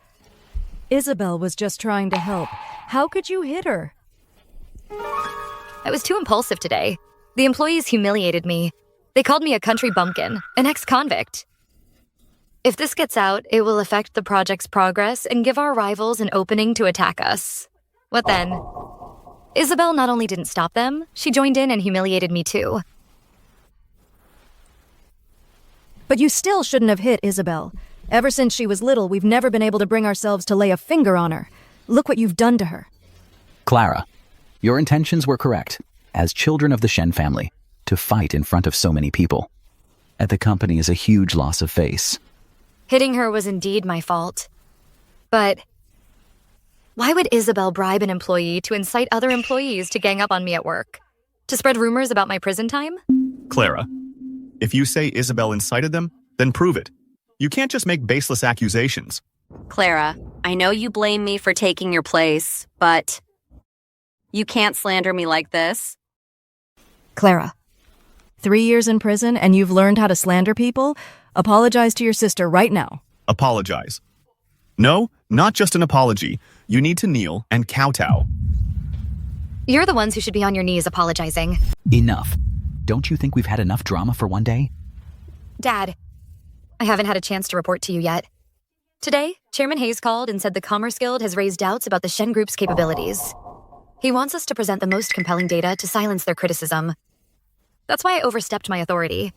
Isabel was just trying to help. How could you hit her? I was too impulsive today. The employees humiliated me. They called me a country bumpkin, an ex-convict. If this gets out, it will affect the project's progress and give our rivals an opening to attack us. What then? Isabel not only didn't stop them, she joined in and humiliated me too. But you still shouldn't have hit Isabel. Ever since she was little, we've never been able to bring ourselves to lay a finger on her. Look what you've done to her. Clara, your intentions were correct, as children of the Shen family, to fight in front of so many people. At the company is a huge loss of face. Hitting her was indeed my fault. But why would Isabel bribe an employee to incite other employees to gang up on me at work? To spread rumors about my prison time? Clara, if you say Isabel incited them, then prove it. You can't just make baseless accusations. Clara, I know you blame me for taking your place, but you can't slander me like this. Clara, 3 years in prison and you've learned how to slander people? Apologize to your sister right now. Apologize. No, not just an apology. You need to kneel and kowtow. You're the ones who should be on your knees apologizing. Enough. Don't you think we've had enough drama for one day? Dad, I haven't had a chance to report to you yet. Today, Chairman Hayes called and said the Commerce Guild has raised doubts about the Shen Group's capabilities. He wants us to present the most compelling data to silence their criticism. That's why I overstepped my authority.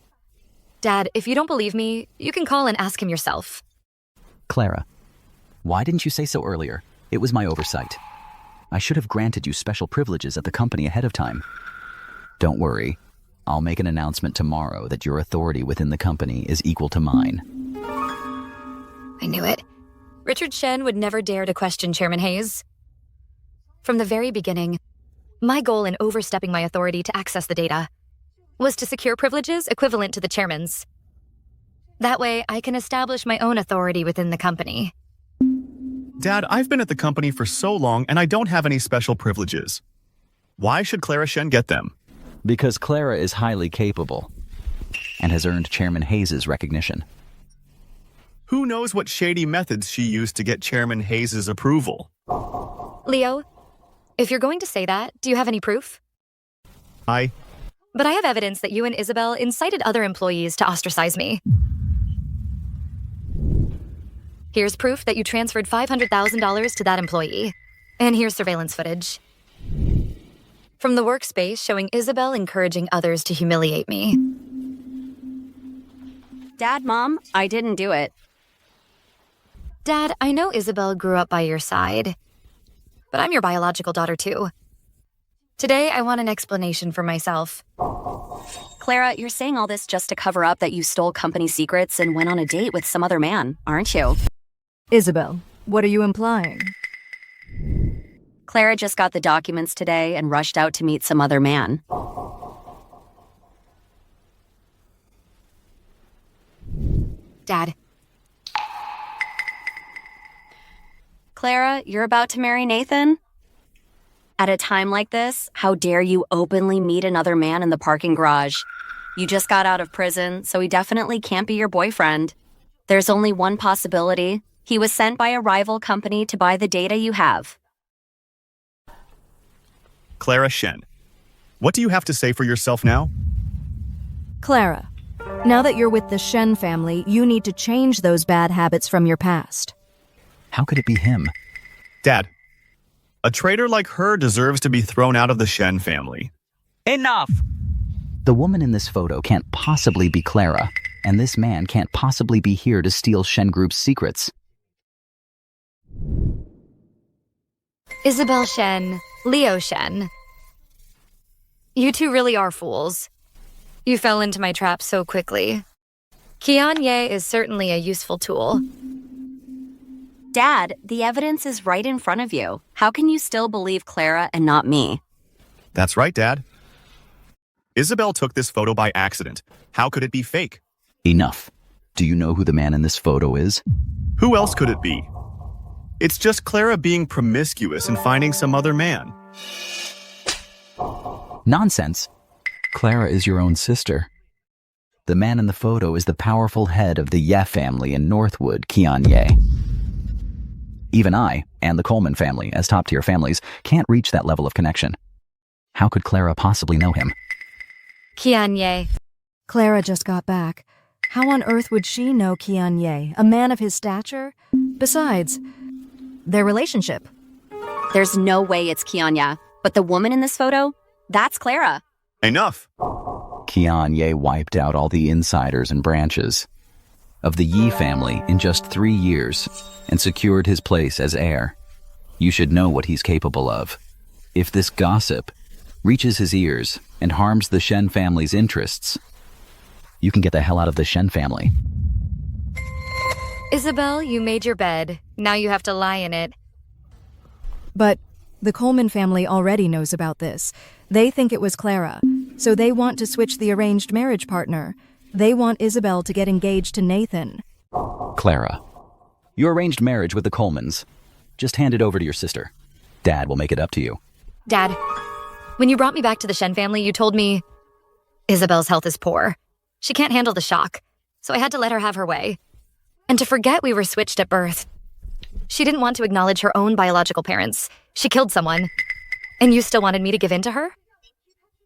Dad, if you don't believe me, you can call and ask him yourself. Clara, why didn't you say so earlier? It was my oversight. I should have granted you special privileges at the company ahead of time. Don't worry. I'll make an announcement tomorrow that your authority within the company is equal to mine. I knew it. Richard Shen would never dare to question Chairman Hayes. From the very beginning, my goal in overstepping my authority to access the data was to secure privileges equivalent to the chairman's. That way, I can establish my own authority within the company. Dad, I've been at the company for so long and I don't have any special privileges. Why should Clara Shen get them? Because Clara is highly capable and has earned Chairman Hayes' recognition. Who knows what shady methods she used to get Chairman Hayes' approval? Leo, if you're going to say that, do you have any proof? But I have evidence that you and Isabel incited other employees to ostracize me. Here's proof that you transferred $500,000 to that employee. And here's surveillance footage. From the workspace showing Isabel encouraging others to humiliate me. Dad, Mom, I didn't do it. Dad, I know Isabel grew up by your side, but I'm your biological daughter too. Today, I want an explanation for myself. Clara, you're saying all this just to cover up that you stole company secrets and went on a date with some other man, aren't you? Isabel, what are you implying? Clara just got the documents today and rushed out to meet some other man. Dad. Clara, you're about to marry Nathan? At a time like this, how dare you openly meet another man in the parking garage? You just got out of prison, so he definitely can't be your boyfriend. There's only one possibility. He was sent by a rival company to buy the data you have. Clara Shen, what do you have to say for yourself now? Clara, now that you're with the Shen family, you need to change those bad habits from your past. How could it be him? Dad, a traitor like her deserves to be thrown out of the Shen family. Enough! The woman in this photo can't possibly be Clara, and this man can't possibly be here to steal Shen Group's secrets. Isabel Shen, Leo Shen. You two really are fools. You fell into my trap so quickly. Qiangyao is certainly a useful tool. Dad, the evidence is right in front of you. How can you still believe Clara and not me? That's right, Dad. Isabel took this photo by accident. How could it be fake? Enough. Do you know who the man in this photo is? Who else could it be? It's just Clara being promiscuous and finding some other man. Nonsense. Clara is your own sister. The man in the photo is the powerful head of the Ye family in Northwood, Qiangyao. Even I, and the Coleman family, as top-tier families, can't reach that level of connection. How could Clara possibly know him? Qiangyao. Clara just got back. How on earth would she know Qiangyao, a man of his stature? Besides, their relationship. There's no way it's Qiangyao, but the woman in this photo, that's Clara. Enough! Qiangyao wiped out all the insiders and branches of the Yi family in just 3 years and secured his place as heir. You should know what he's capable of. If this gossip reaches his ears and harms the Shen family's interests, you can get the hell out of the Shen family. Isabel, you made your bed. Now you have to lie in it. But the Coleman family already knows about this. They think it was Clara, so they want to switch the arranged marriage partner. They want Isabel to get engaged to Nathan. Clara, your arranged marriage with the Colemans. Just hand it over to your sister. Dad will make it up to you. Dad, when you brought me back to the Shen family, you told me Isabel's health is poor. She can't handle the shock, so I had to let her have her way. And to forget we were switched at birth. She didn't want to acknowledge her own biological parents. She killed someone. And you still wanted me to give in to her?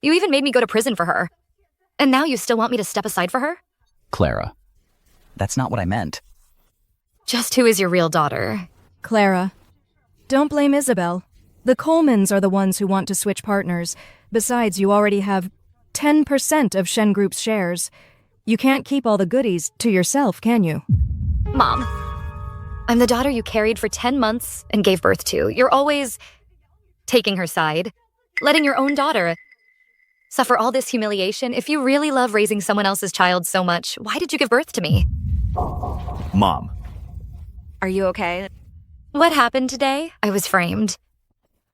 You even made me go to prison for her. And now you still want me to step aside for her? Clara, that's not what I meant. Just who is your real daughter? Clara, don't blame Isabel. The Colemans are the ones who want to switch partners. Besides, you already have 10% of Shen Group's shares. You can't keep all the goodies to yourself, can you? Mom, I'm the daughter you carried for 10 months and gave birth to. You're always taking her side, letting your own daughter suffer all this humiliation. If you really love raising someone else's child so much, why did you give birth to me? Mom. Are you okay? What happened today? I was framed.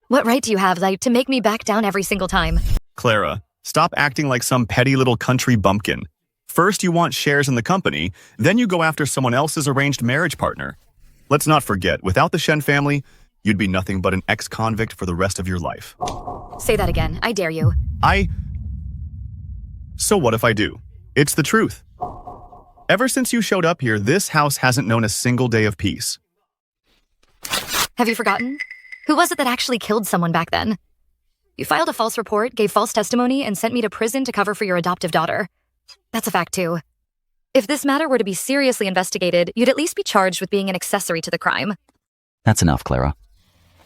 What right do you have, like, to make me back down every single time? Clara, stop acting like some petty little country bumpkin. First you want shares in the company, then you go after someone else's arranged marriage partner. Let's not forget, without the Shen family, you'd be nothing but an ex-convict for the rest of your life. Say that again. I dare you. So what if I do? It's the truth. Ever since you showed up here, this house hasn't known a single day of peace. Have you forgotten? Who was it that actually killed someone back then? You filed a false report, gave false testimony, and sent me to prison to cover for your adoptive daughter. That's a fact, too. If this matter were to be seriously investigated, you'd at least be charged with being an accessory to the crime. That's enough, Clara.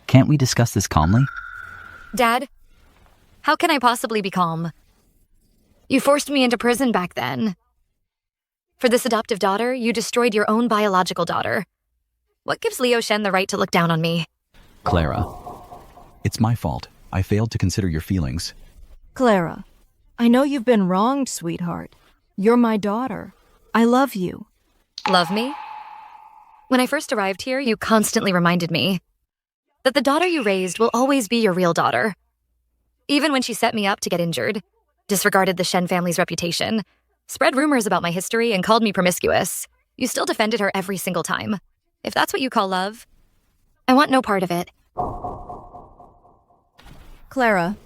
Can't we discuss this calmly? Dad, how can I possibly be calm? You forced me into prison back then. For this adoptive daughter, you destroyed your own biological daughter. What gives Leo Shen the right to look down on me? Clara, it's my fault. I failed to consider your feelings. Clara, I know you've been wronged, sweetheart. You're my daughter. I love you. Love me? When I first arrived here, you constantly reminded me that the daughter you raised will always be your real daughter. Even when she set me up to get injured, disregarded the Shen family's reputation, spread rumors about my history, and called me promiscuous, you still defended her every single time. If that's what you call love, I want no part of it. Clara,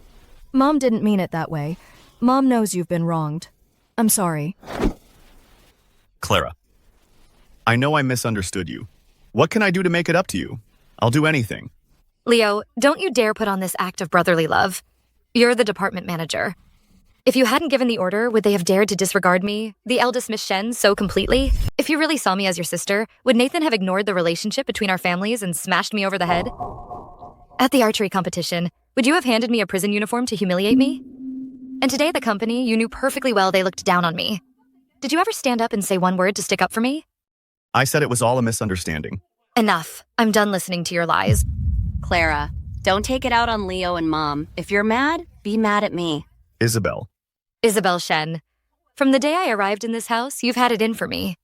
Mom didn't mean it that way. Mom knows you've been wronged. I'm sorry. Clara, I know I misunderstood you. What can I do to make it up to you? I'll do anything. Leo, don't you dare put on this act of brotherly love. You're the department manager. If you hadn't given the order, would they have dared to disregard me, the eldest Miss Shen, so completely? If you really saw me as your sister, would Nathan have ignored the relationship between our families and smashed me over the head? At the archery competition, would you have handed me a prison uniform to humiliate me? And today at the company, you knew perfectly well they looked down on me. Did you ever stand up and say one word to stick up for me? I said it was all a misunderstanding. Enough. I'm done listening to your lies. Clara, don't take it out on Leo and Mom. If you're mad, be mad at me. Isabel. Isabel Shen. From the day I arrived in this house, you've had it in for me.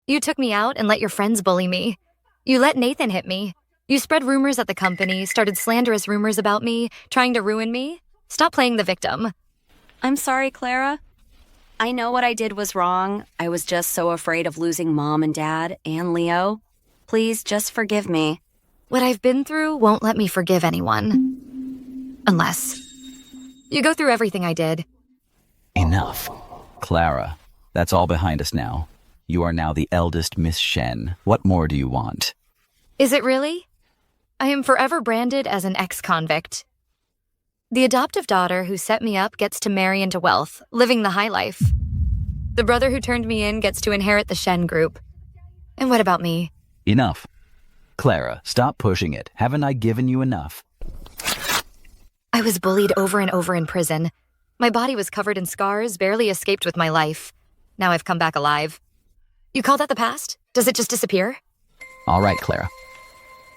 You took me out and let your friends bully me. You let Nathan hit me. You spread rumors at the company, started slanderous rumors about me, trying to ruin me. Stop playing the victim. I'm sorry, Clara. I know what I did was wrong. I was just so afraid of losing Mom and Dad and Leo. Please just forgive me. What I've been through won't let me forgive anyone. Unless you go through everything I did. Enough. Clara, that's all behind us now. You are now the eldest Miss Shen. What more do you want? Is it really? I am forever branded as an ex-convict. The adoptive daughter who set me up gets to marry into wealth, living the high life. The brother who turned me in gets to inherit the Shen group. And what about me? Enough. Clara, stop pushing it. Haven't I given you enough? I was bullied over and over in prison. My body was covered in scars, barely escaped with my life. Now I've come back alive. You call that the past? Does it just disappear? All right, Clara.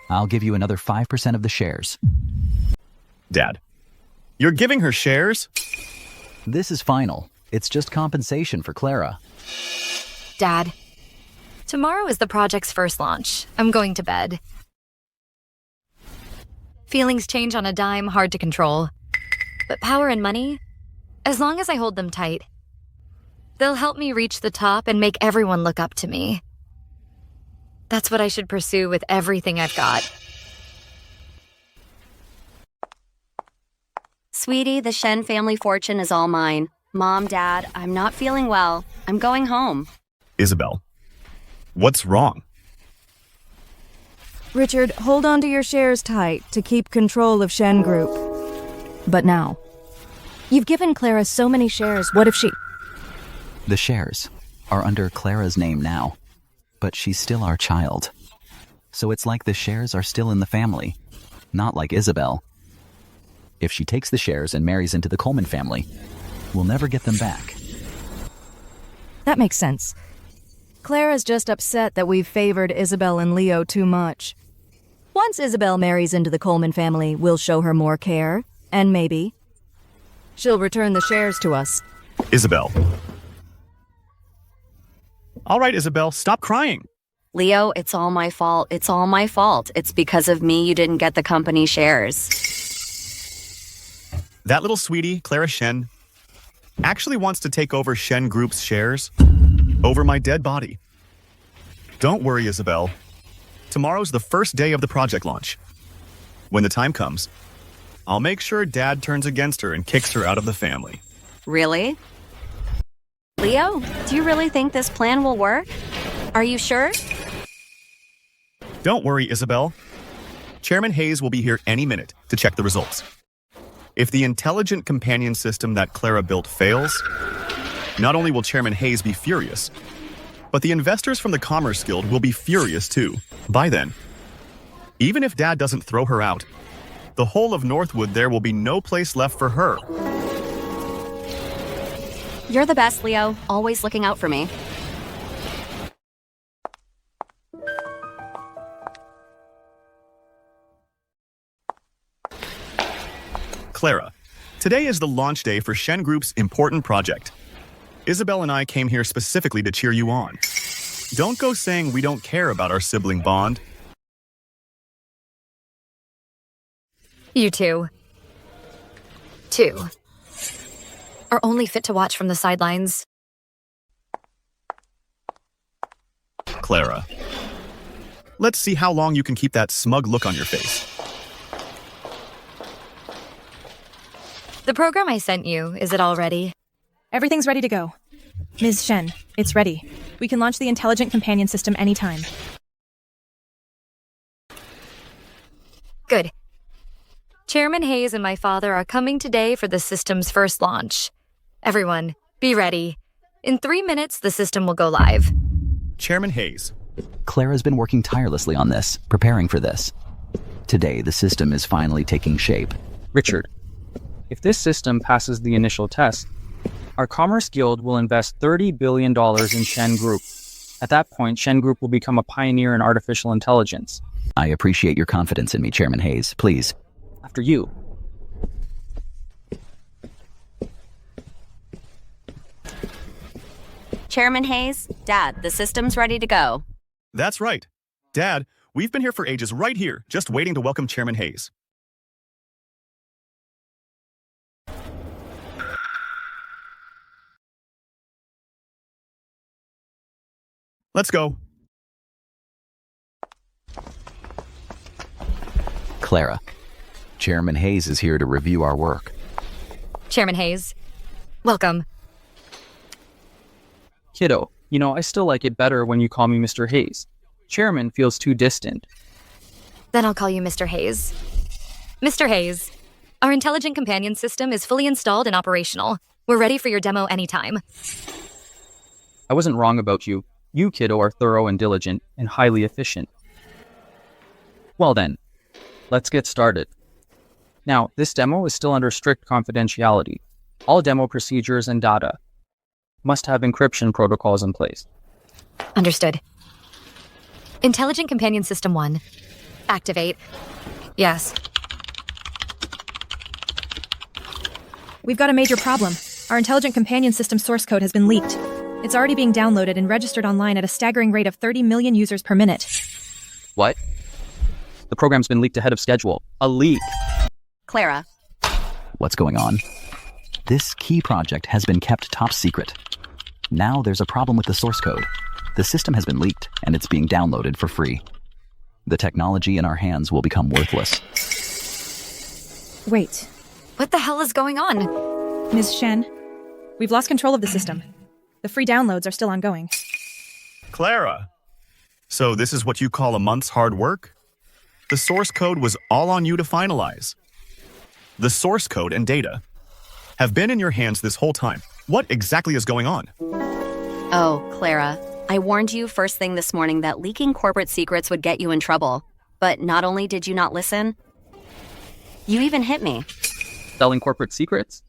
I'll give you another 5% of the shares. Dad, you're giving her shares? This is final. It's just compensation for Clara. Dad, tomorrow is the project's first launch. I'm going to bed. Feelings change on a dime, hard to control. But power and money, as long as I hold them tight, they'll help me reach the top and make everyone look up to me. That's what I should pursue with everything I've got. Sweetie, the Shen family fortune is all mine. Mom, Dad, I'm not feeling well. I'm going home. Isabel, what's wrong? Richard, hold on to your shares tight to keep control of Shen Group. But now, you've given Clara so many shares, what if she... The shares are under Clara's name now, but she's still our child. So it's like the shares are still in the family, not like Isabel. If she takes the shares and marries into the Coleman family, we'll never get them back. That makes sense. Clara's just upset that we've favored Isabel and Leo too much. Once Isabel marries into the Coleman family, we'll show her more care, and maybe she'll return the shares to us. Isabel. All right, Isabel, stop crying. Leo, it's all my fault. It's all my fault. It's because of me you didn't get the company shares. That little sweetie, Clara Shen, actually wants to take over Shen Group's shares over my dead body. Don't worry, Isabel. Tomorrow's the first day of the project launch. When the time comes, I'll make sure Dad turns against her and kicks her out of the family. Really? Leo, do you really think this plan will work? Are you sure? Don't worry, Isabel. Chairman Hayes will be here any minute to check the results. If the intelligent companion system that Clara built fails, not only will Chairman Hayes be furious, But the investors from the Commerce Guild will be furious too, by then. Even if Dad doesn't throw her out, the whole of Northwood there will be no place left for her. You're the best, Leo. Always looking out for me. Clara, today is the launch day for Shen Group's important project. Isabel and I came here specifically to cheer you on. Don't go saying we don't care about our sibling bond. You two are only fit to watch from the sidelines. Clara, let's see how long you can keep that smug look on your face. The program I sent you, is it all ready? Everything's ready to go. Ms. Shen, it's ready. We can launch the intelligent companion system anytime. Good. Chairman Hayes and my father are coming today for the system's first launch. Everyone, be ready. In 3 minutes, the system will go live. Chairman Hayes. Clara's been working tirelessly on this, preparing for this. Today, the system is finally taking shape. Richard, if this system passes the initial test, our Commerce Guild will invest $30 billion in Shen Group. At that point, Shen Group will become a pioneer in artificial intelligence. I appreciate your confidence in me, Chairman Hayes. Please. After you. Chairman Hayes, Dad, the system's ready to go. That's right. Dad, we've been here for ages right here, just waiting to welcome Chairman Hayes. Let's go. Clara, Chairman Hayes is here to review our work. Chairman Hayes, welcome. Kiddo, I still like it better when you call me Mr. Hayes. Chairman feels too distant. Then I'll call you Mr. Hayes. Mr. Hayes, our intelligent companion system is fully installed and operational. We're ready for your demo anytime. I wasn't wrong about you. You, kiddo, are thorough and diligent and highly efficient. Well then, let's get started. Now, this demo is still under strict confidentiality. All demo procedures and data must have encryption protocols in place. Understood. Intelligent Companion System 1. Activate. Yes. We've got a major problem. Our intelligent companion system source code has been leaked. It's already being downloaded and registered online at a staggering rate of 30 million users per minute. What? The program's been leaked ahead of schedule. A leak. Clara. What's going on? This key project has been kept top secret. Now there's a problem with the source code. The system has been leaked, and it's being downloaded for free. The technology in our hands will become worthless. Wait. What the hell is going on? Ms. Shen, we've lost control of the system. The free downloads are still ongoing. Clara, so this is what you call a month's hard work? The source code was all on you to finalize. The source code and data have been in your hands this whole time. What exactly is going on? Oh, Clara, I warned you first thing this morning that leaking corporate secrets would get you in trouble. But not only did you not listen, you even hit me. Selling corporate secrets?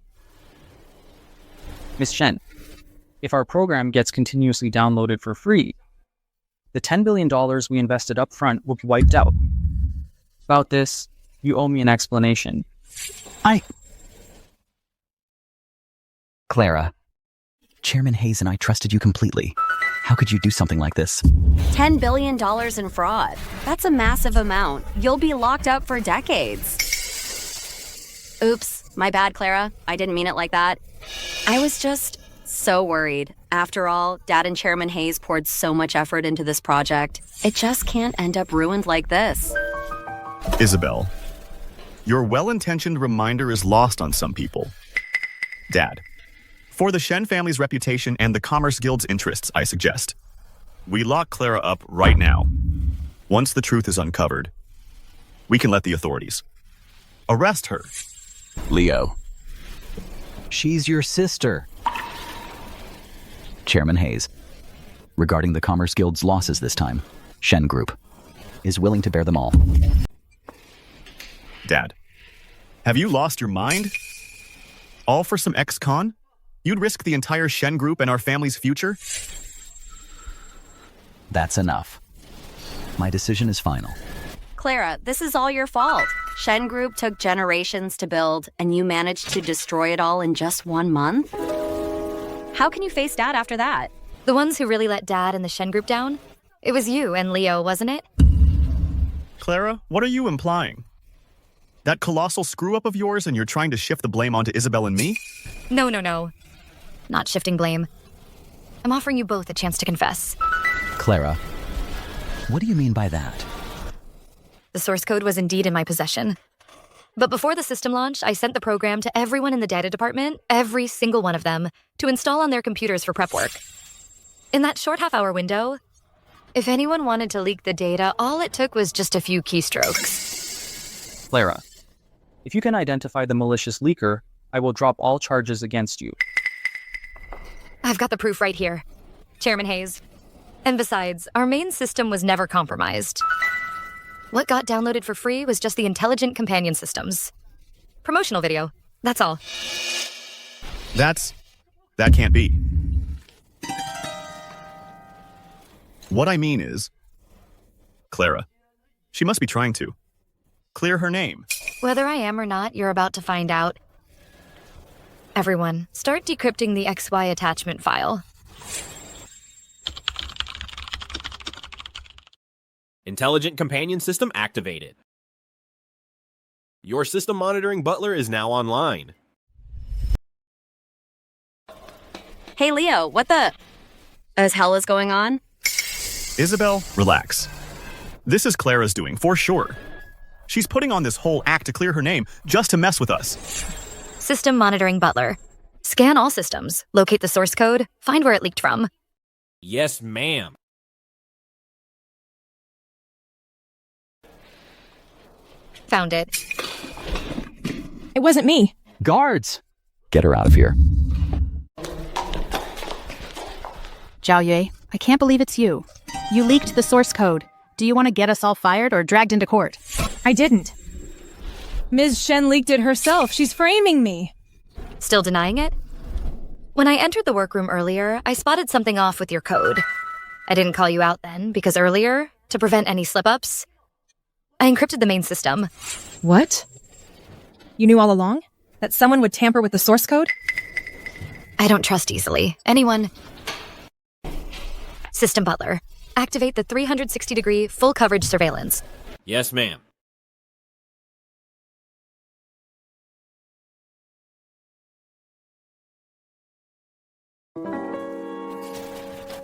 Miss Shen, if our program gets continuously downloaded for free, the $10 billion we invested up front will be wiped out. About this, you owe me an explanation. Clara, Chairman Hayes and I trusted you completely. How could you do something like this? $10 billion in fraud. That's a massive amount. You'll be locked up for decades. Oops, my bad, Clara. I didn't mean it like that. I was just so worried. After all, Dad and Chairman Hayes poured so much effort into this project. It just can't end up ruined like this. Isabel, your well-intentioned reminder is lost on some people. Dad, for the Shen family's reputation and the Commerce Guild's interests, I suggest we lock Clara up right now. Once the truth is uncovered, we can let the authorities arrest her. Leo, she's your sister. Chairman Hayes, regarding the Commerce Guild's losses this time. Shen Group is willing to bear them all. Dad, have you lost your mind? All for some ex-con? You'd risk the entire Shen Group and our family's future? That's enough. My decision is final. Clara, this is all your fault. Shen Group took generations to build, and you managed to destroy it all in just 1 month? How can you face Dad after that? The ones who really let Dad and the Shen Group down? It was you and Leo, wasn't it? Clara, what are you implying? That colossal screw-up of yours and you're trying to shift the blame onto Isabel and me? No. Not shifting blame. I'm offering you both a chance to confess. Clara, what do you mean by that? The source code was indeed in my possession. But before the system launched, I sent the program to everyone in the data department, every single one of them, to install on their computers for prep work. In that short half-hour window, if anyone wanted to leak the data, all it took was just a few keystrokes. Clara, if you can identify the malicious leaker, I will drop all charges against you. I've got the proof right here. Chairman Hayes. And besides, our main system was never compromised. What got downloaded for free was just the intelligent companion systems. Promotional video, that's all. That can't be. What I mean is, Clara, she must be trying to clear her name. Whether I am or not, you're about to find out. Everyone, start decrypting the XY attachment file. Intelligent companion system activated. Your system monitoring butler is now online. Hey, Leo, what the as hell is going on? Isabel, relax. This is Clara's doing, for sure. She's putting on this whole act to clear her name just to mess with us. System monitoring butler. Scan all systems, locate the source code, find where it leaked from. Yes, ma'am. Found it. It wasn't me. Guards! Get her out of here. Zhao Yue, I can't believe it's you. You leaked the source code. Do you want to get us all fired or dragged into court? I didn't. Ms. Shen leaked it herself. She's framing me. Still denying it? When I entered the workroom earlier, I spotted something off with your code. I didn't call you out then, because earlier, to prevent any slip-ups, I encrypted the main system. What? You knew all along? That someone would tamper with the source code? I don't trust easily. Anyone. System butler. Activate the 360-degree full coverage surveillance. Yes, ma'am.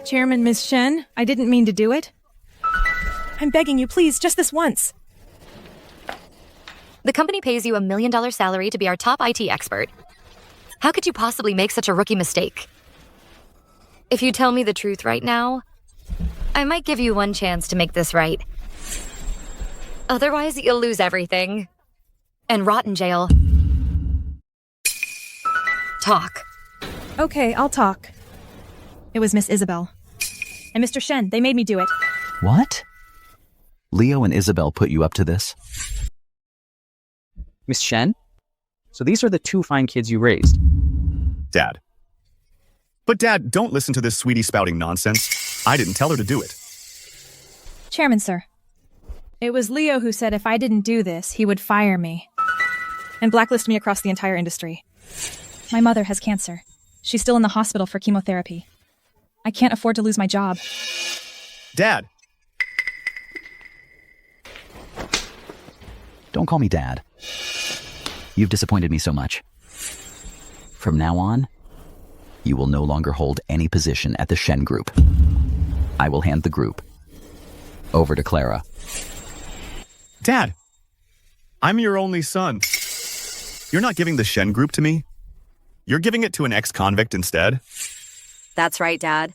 Chairman, Ms. Shen, I didn't mean to do it. I'm begging you, please, just this once. The company pays you $1 million salary to be our top IT expert. How could you possibly make such a rookie mistake? If you tell me the truth right now, I might give you one chance to make this right. Otherwise, you'll lose everything. And rot in jail. Talk. Okay, I'll talk. It was Miss Isabel. And Mr. Shen, they made me do it. What? Leo and Isabel put you up to this? Miss Shen? So these are the two fine kids you raised. Dad. But Dad, don't listen to this sweetie spouting nonsense. I didn't tell her to do it. Chairman, sir. It was Leo who said if I didn't do this, he would fire me. And blacklist me across the entire industry. My mother has cancer. She's still in the hospital for chemotherapy. I can't afford to lose my job. Dad! Don't call me Dad. You've disappointed me so much. From now on, you will no longer hold any position at the Shen Group. I will hand the group over to Clara. Dad! I'm your only son. You're not giving the Shen Group to me? You're giving it to an ex-convict instead? That's right, Dad.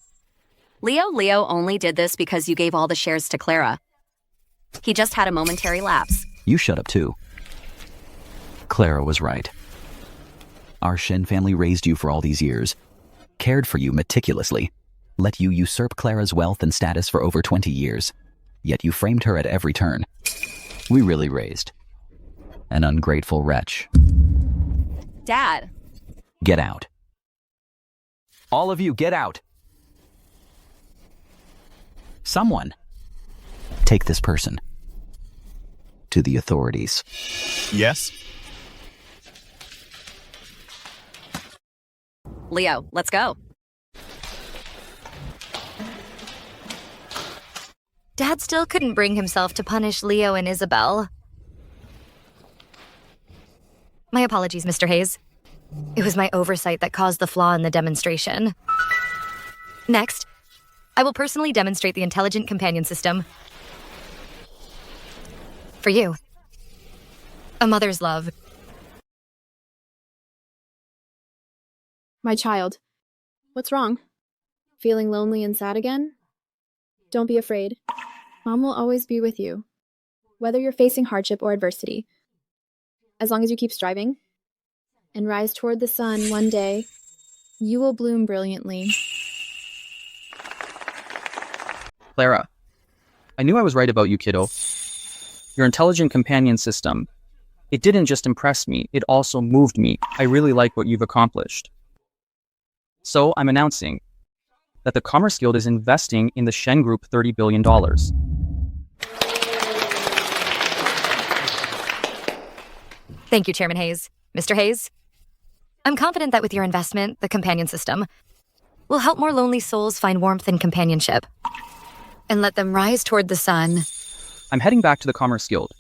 Leo only did this because you gave all the shares to Clara. He just had a momentary lapse. You shut up too. Clara was right. Our Shen family raised you for all these years, cared for you meticulously, let you usurp Clara's wealth and status for over 20 years, yet you framed her at every turn. We really raised an ungrateful wretch. Dad. Get out. All of you, get out. Someone, take this person to the authorities. Yes? Leo, let's go. Dad still couldn't bring himself to punish Leo and Isabel. My apologies, Mr. Hayes. It was my oversight that caused the flaw in the demonstration. Next, I will personally demonstrate the intelligent companion system. For you. A mother's love. My child, what's wrong? Feeling lonely and sad again? Don't be afraid. Mom will always be with you, whether you're facing hardship or adversity. As long as you keep striving and rise toward the sun one day, you will bloom brilliantly. Clara, I knew I was right about you, kiddo. Your intelligent companion system, it didn't just impress me, it also moved me. I really like what you've accomplished. So I'm announcing that the Commerce Guild is investing in the Shen Group $30 billion. Thank you, Chairman Hayes. Mr. Hayes, I'm confident that with your investment, the companion system will help more lonely souls find warmth and companionship and let them rise toward the sun. I'm heading back to the Commerce Guild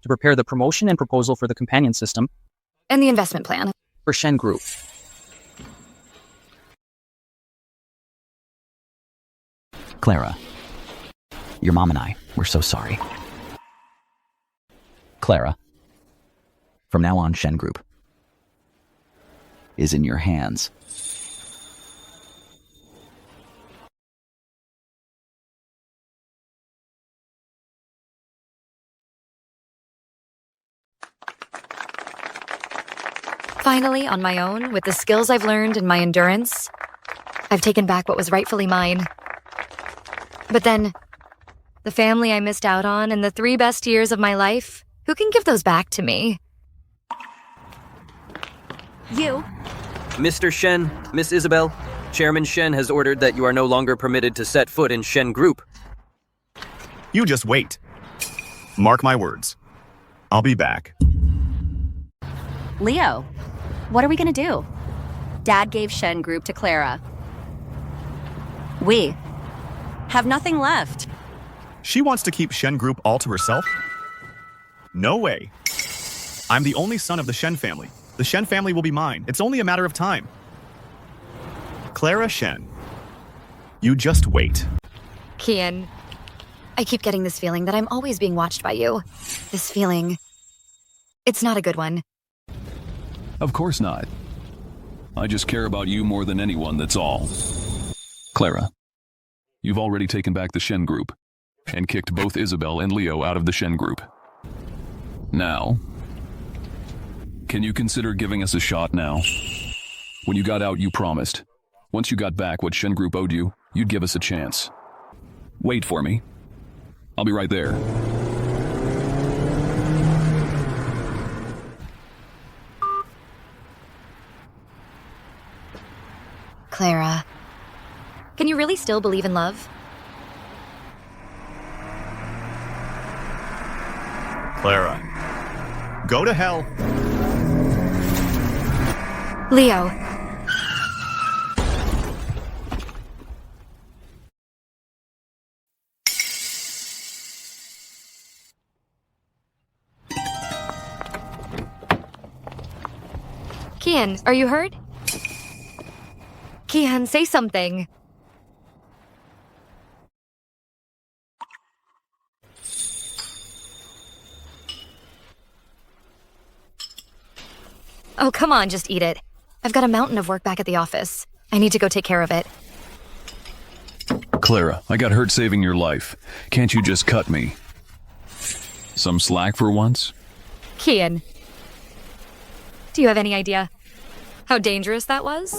to prepare the promotion and proposal for the companion system and the investment plan for Shen Group. Clara, your mom and I, we're so sorry. Clara, from now on, Shen Group is in your hands. Finally, on my own, with the skills I've learned and my endurance, I've taken back what was rightfully mine. But then, the family I missed out on and the 3 best years of my life, who can give those back to me? You. Mr. Shen, Miss Isabel, Chairman Shen has ordered that you are no longer permitted to set foot in Shen Group. You just wait. Mark my words. I'll be back. Leo, what are we gonna do? Dad gave Shen Group to Clara. We have nothing left. She wants to keep Shen Group all to herself? No way. I'm the only son of the Shen family. The Shen family will be mine. It's only a matter of time. Clara Shen, you just wait. Qian, I keep getting this feeling that I'm always being watched by you. This feeling, it's not a good one. Of course not. I just care about you more than anyone, that's all. Clara, you've already taken back the Shen Group and kicked both Isabel and Leo out of the Shen Group. Now, can you consider giving us a shot now? When you got out, you promised. Once you got back what Shen Group owed you, you'd give us a chance. Wait for me. I'll be right there. Clara, can you really still believe in love? Clara, go to hell. Leo. Qian, are you hurt? Qian, say something. Oh, come on, just eat it. I've got a mountain of work back at the office. I need to go take care of it. Clara, I got hurt saving your life. Can't you just cut me some slack for once? Qian, do you have any idea how dangerous that was?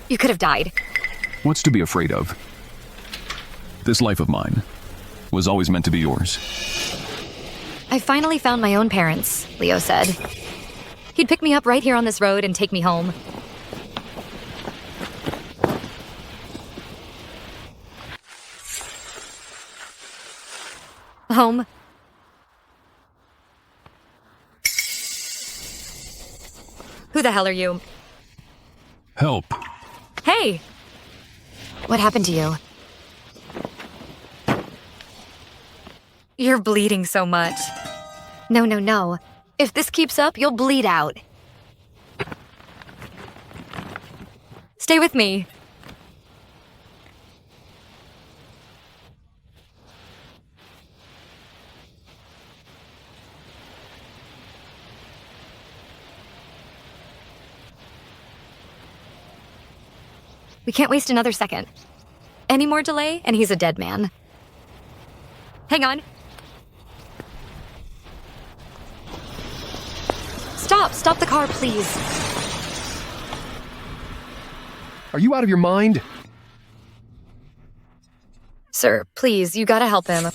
You could have died. What's to be afraid of? This life of mine was always meant to be yours. I finally found my own parents, Leo said. He'd pick me up right here on this road and take me home. Home. Who the hell are you? Help. Hey! What happened to you? You're bleeding so much. No, no, no. If this keeps up, you'll bleed out. Stay with me. We can't waste another second. Any more delay, and he's a dead man. Hang on. Stop the car, please. Are you out of your mind? Sir, please, you gotta help him.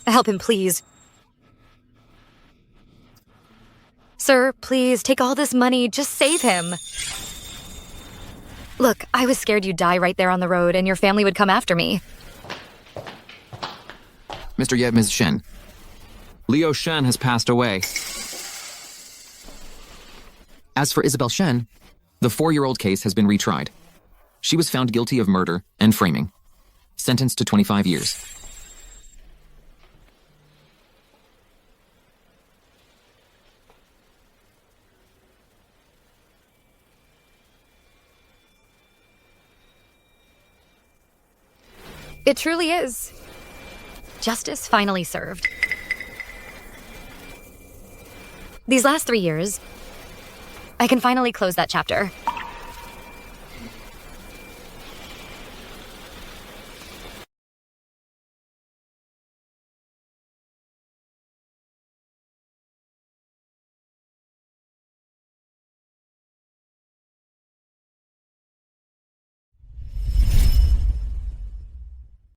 Help him, please. Sir, please, take all this money, just save him. Look, I was scared you'd die right there on the road and your family would come after me. Mr. Ye, Ms. Shen. Leo Shen has passed away. As for Isabel Shen, the 4-year-old case has been retried. She was found guilty of murder and framing, sentenced to 25 years. It truly is. Justice finally served. These last 3 years, I can finally close that chapter.